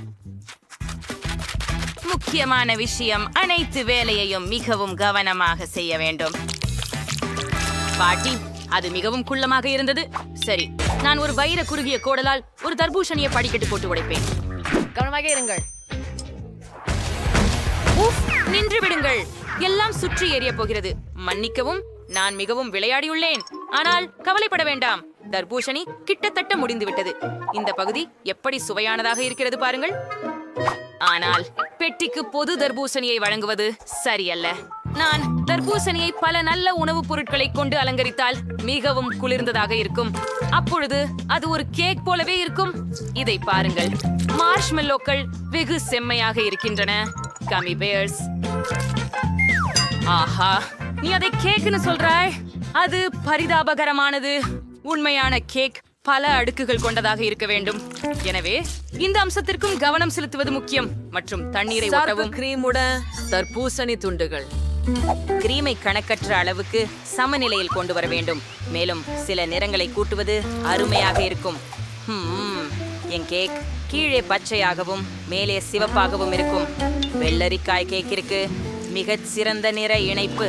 முக்கியமான விஷயம், அனைத்து வேலையையும் மிகவும் கவனமாக செய்ய வேண்டும். பாட்டி, அது மிகவும் குள்ளமாக இருந்தது. சரி, நான் ஒரு வைர குறுகிய கோடலால் ஒரு தர்பூசணியை படிக்கட்டு போட்டு உடைப்பேன். கவனமாக இருங்கள். நின்று விடுங்கள். எல்லாம் சுற்றி எரிய போகிறது. மன்னிக்கவும், நான் மிகவும் விளையாடியுள்ளேன். ஆனால் கவலைப்பட வேண்டாம், தர்பூசணி கிட்டத்தட்ட முடிந்துவிட்டது. இந்த பகுதி எப்படி சுவையானதாக இருக்கிறது பாருங்கள். ஆனால் பெட்டிக்கு பொது தர்பூசணியை வழங்குவது சரியல்ல. நான் தர்பூசணியை பல நல்ல உணவுப் பொருட்களை கொண்டு அலங்கரித்தால் மிகவும் குளிர்ந்ததாக இருக்கும். அப்பொழுது அது ஒரு கேக் போலவே இருக்கும். இதை பாருங்கள், மார்ஷ்மெல்லோக்கள் வெகு செம்மையாக இருக்கின்றன. கமி பேர்ஸ். ஆஹா, நீ அதை கேக்னு சொல்றாய்? அது பரிதாபகரமானது. உண்மையான கேக் பல அடுக்குகள் கொண்டதாக இருக்க வேண்டும். எனவே இந்த அம்சத்திற்கும் கவனம் செலுத்துவது முக்கியம். மற்றும் தண்ணீரை ஊற்றவும். கிரீமுடன் தர்பூசணி துண்டுகள். கிரீமை கணக்கற்ற அளவுக்கு சமநிலையில் கொண்டு வர வேண்டும். மேலும் சில நிறங்களை கூட்டுவது அருமையாக இருக்கும். என் கேக் கீழே பச்சையாகவும் மேலே சிவப்பாகவும் இருக்கும். வெள்ளரிக்காய் கேக்கிற்கு மிகச் சிறந்த நிற இணைப்பு.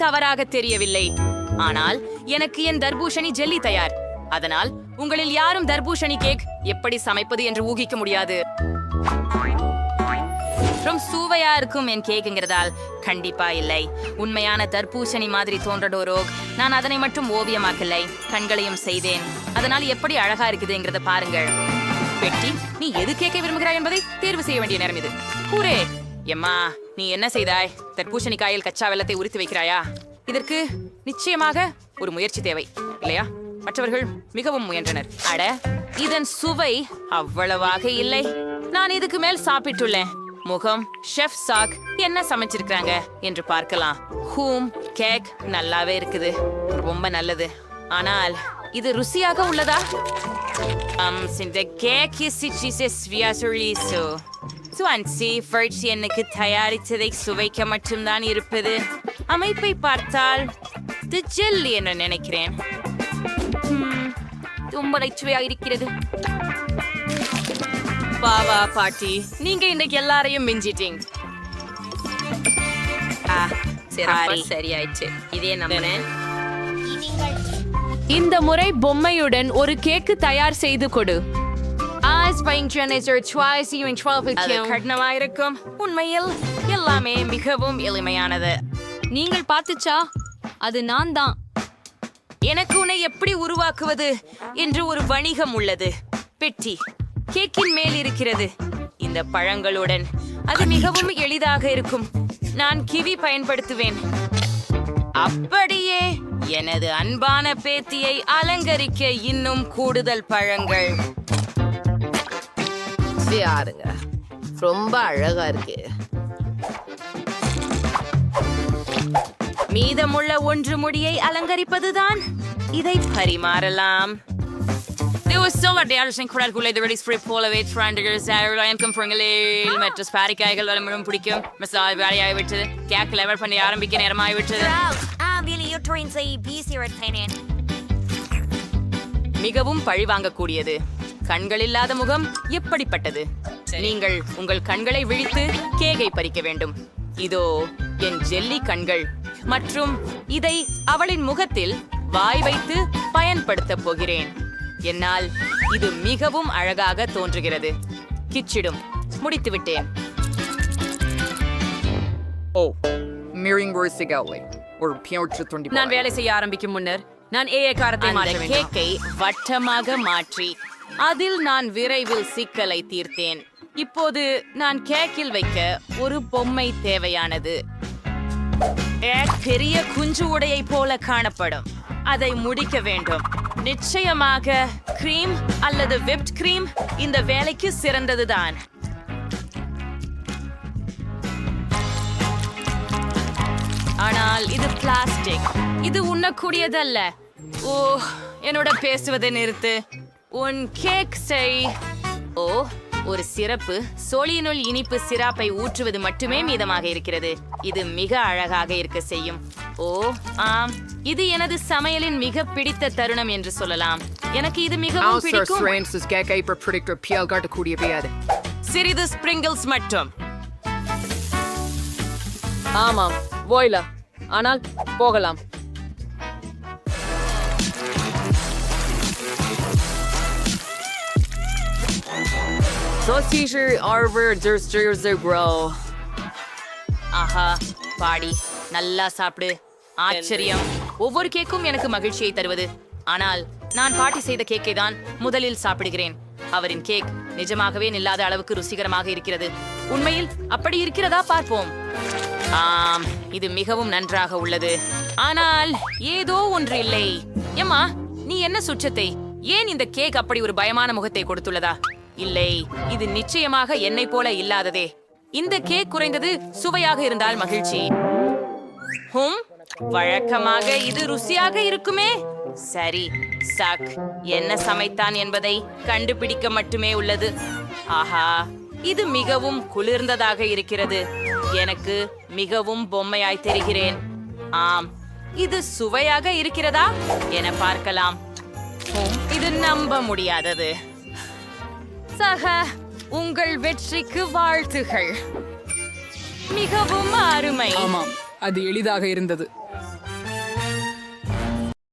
தவறாக தெரியவில்லை. ஆனால் எனக்கு என் தர்பூசணி ஜெல்லி தயார். அதனால் உங்களில் யாரும் தர்பூசணி கேக் எப்படி சமைப்பது என்று ஊகிக்க முடியாது. ரொம்ப சுவையா இருக்கும் என் கேக்குங்கிறதால் கண்டிப்பா இல்லை. உண்மையான தர்பூசணி மாதிரி தோன்றடோரோ. நான் அதனை மட்டும் ஓவியமாக்கலை, கண்களையும் செய்தேன். அதனால் எப்படி அழகா இருக்குதுங்கிறத பாருங்கள். பெட்டி, நீ எது கேட்க விரும்புகிறாய் என்பதை தேர்வு செய்ய வேண்டிய நேரம் இது. கூரே எம்மா, நீ என்ன செய்தாய்? தர்பூசணி காயில் கச்சா வெல்லத்தை உரித்து வைக்கிறாயா? இதற்கு நிச்சயமாக ஒரு முயற்சி தேவை, இல்லையா? மற்றவர்கள் மிகவும் முயன்றனர். அட, இதன் சுவை அவ்வளவாக இல்லை. நான் இதுக்கு மேல் சாப்பிட்டுள்ளேன். முகம் ஷெஃப் சாக் என்ன சமைச்சிருக்காங்க என்று பார்க்கலாம். கேக் நல்லாவே இருக்குது, ரொம்ப நல்லது. ஆனால் இது ருசியாக உள்ளதா? இந்த கேக் எனக்கு தயாரித்ததை சுவைக்க மட்டும்தான் இருப்பது. அமைப்பை பார்த்தால் இது ஜெல்லி என்று நினைக்கிறேன். ரொம்ப நச்சுவையாக இருக்கிறது. பாவா பாட்டி, நீங்க இன்றைக்கு எல்லாரையும் மிஞ்சிட்டீங்க. சரியாயிடுச்சு. இதே நம்பினேன். இந்த முறை பொம்மையுடன் ஒரு கேக்கு தயார் செய்து கொடு. கடினமாயிருக்கும். உண்மையில் எல்லாமே மிகவும் எளிமையானது. நீங்கள் பார்த்துச்சா? அது நான் தான். எனக்கு உன்னை எப்படி உருவாக்குவது என்று ஒரு வணிகம் உள்ளது. பெட்டி கேக்கின் மேல் இருக்கிறது. இந்த பழங்களுடன் அது மிகவும் எளிதாக இருக்கும். நான் கிவி பயன்படுத்துவேன். அப்படியே எனது அன்பான பேத்தியை அலங்கரிக்க இன்னும் கூடுதல் பழங்கள். யாருங்க, ரொம்ப அழகா இருக்கு. மீதமுள்ள 1 முடியை அலங்கரிப்பதுதான். இதை பரிமாறலாம். மற்ற ஸ்பாரிக்காய்கள் வளமுடன் பிடிக்கும். மசாலா வேலையாகி விட்டது. கேக் லெவல் பண்ணி ஆரம்பிக்க நேரமாகி விட்டது. மிகவும் பழிவாங்கக்கூடியது. கண்கள் இல்லாத முகம் எப்படிப்பட்டது? நீங்கள் உங்கள் கண்களை விழித்து கேக்கை பறிக்க வேண்டும். இதோ என் ஜெல்லி கண்கள். மற்றும் இதை அவளின் முகத்தில் வாய் வைத்து பயன்படுத்த போகிறேன். என்னால் இது மிகவும் அழகாக தோன்றுகிறது. கிச்சிடும். முடித்து விட்டேன். நான் வேலை செய்ய ஆரம்பிக்கும் முன்னர் நான் ஏகாரத்தை மாற்ற வேண்டும். கேக்கை வட்டமாக மாற்றி அதில் நான் விரைவில் சிக்கலை தீர்த்தேன். இப்போது நான் கேக்கில் வைக்க ஒரு பொம்மை தேவையானது. பெரிய குஞ்சு உடையை போல காணப்படும். அதை முடிக்க வேண்டும். நிச்சயமாக கிரீம் அல்லது விப்ட் கிரீம் இந்த வேலைக்கு சிறந்ததுதான். ஆனால் இது பிளாஸ்டிக். இது உண்ணக்கூடியதல்ல. ஓ, என்னோட பேசுவதை நிறுத்து. உன் கேக் செய். ஓ, ஒரு சிறப்பு சோழியினுள் இனிப்பு சிராப்பை ஊற்றுவது மட்டுமே மீதமாக இருக்கிறது. இது மிக அழகாக இருக்க செய்யும். ஓ ஆம், இது எனது சமையலின் மிக பிடித்த தருணம் என்று சொல்லலாம். எனக்கு இது மிகவும் பிடிக்கும். சிறிது ஸ்பிரிங்கிள்ஸ் மட்டும். ஆமாம், போய்லா. ஆனால் போகலாம். ஆஹா, பாடி நல்லா சாப்பிடு. ஆச்சரியம். ஒவ்வொரு கேக்கும் எனக்கு மகிழ்ச்சியை தருவது. ஆனால் நான் பாட்டி செய்த கேக்கை தான் முதலில் சாப்பிடுகிறேன். அவரின் கேக் நிஜமாகவே நில்லாத அளவுக்கு ருசிகரமாக இருக்கிறது. உண்மையில் அப்படி இருக்கிறதா பார்ப்போம். ஆம், இது மிகவும் நன்றாக உள்ளது. ஆனால் ஏதோ ஒன்று இல்லை. எம்மா, நீ என்ன சுற்றத்தை? ஏன் இந்த கேக் அப்படி ஒரு பயமான முகத்தை கொடுத்துள்ளதா? இல்லை, இது நிச்சயமாக என்னை போல இல்லாததே. இந்த கேக் குறைந்தது சுவையாக இருந்தால் மகிழ்ச்சி. வழக்கமாக இது ருசியாக இருக்குமே. சரி, சக் என்ன சமைத்தான் என்பதை கண்டுபிடிக்க மட்டுமே உள்ளது. ஆஹா, இது மிகவும் குளிர்ந்ததாக இருக்கிறது. எனக்கு மிகவும் பொம்மையாய் தெரிகிறேன். ஆம், இது சுவையாக இருக்கிறதா என பார்க்கலாம். இது நம்ப முடியாதது. சக, உங்கள் வெற்றிக்கு வாழ்த்துகள். மிகவும் அருமை. ஆமாம், அது எளிதாக இருந்தது.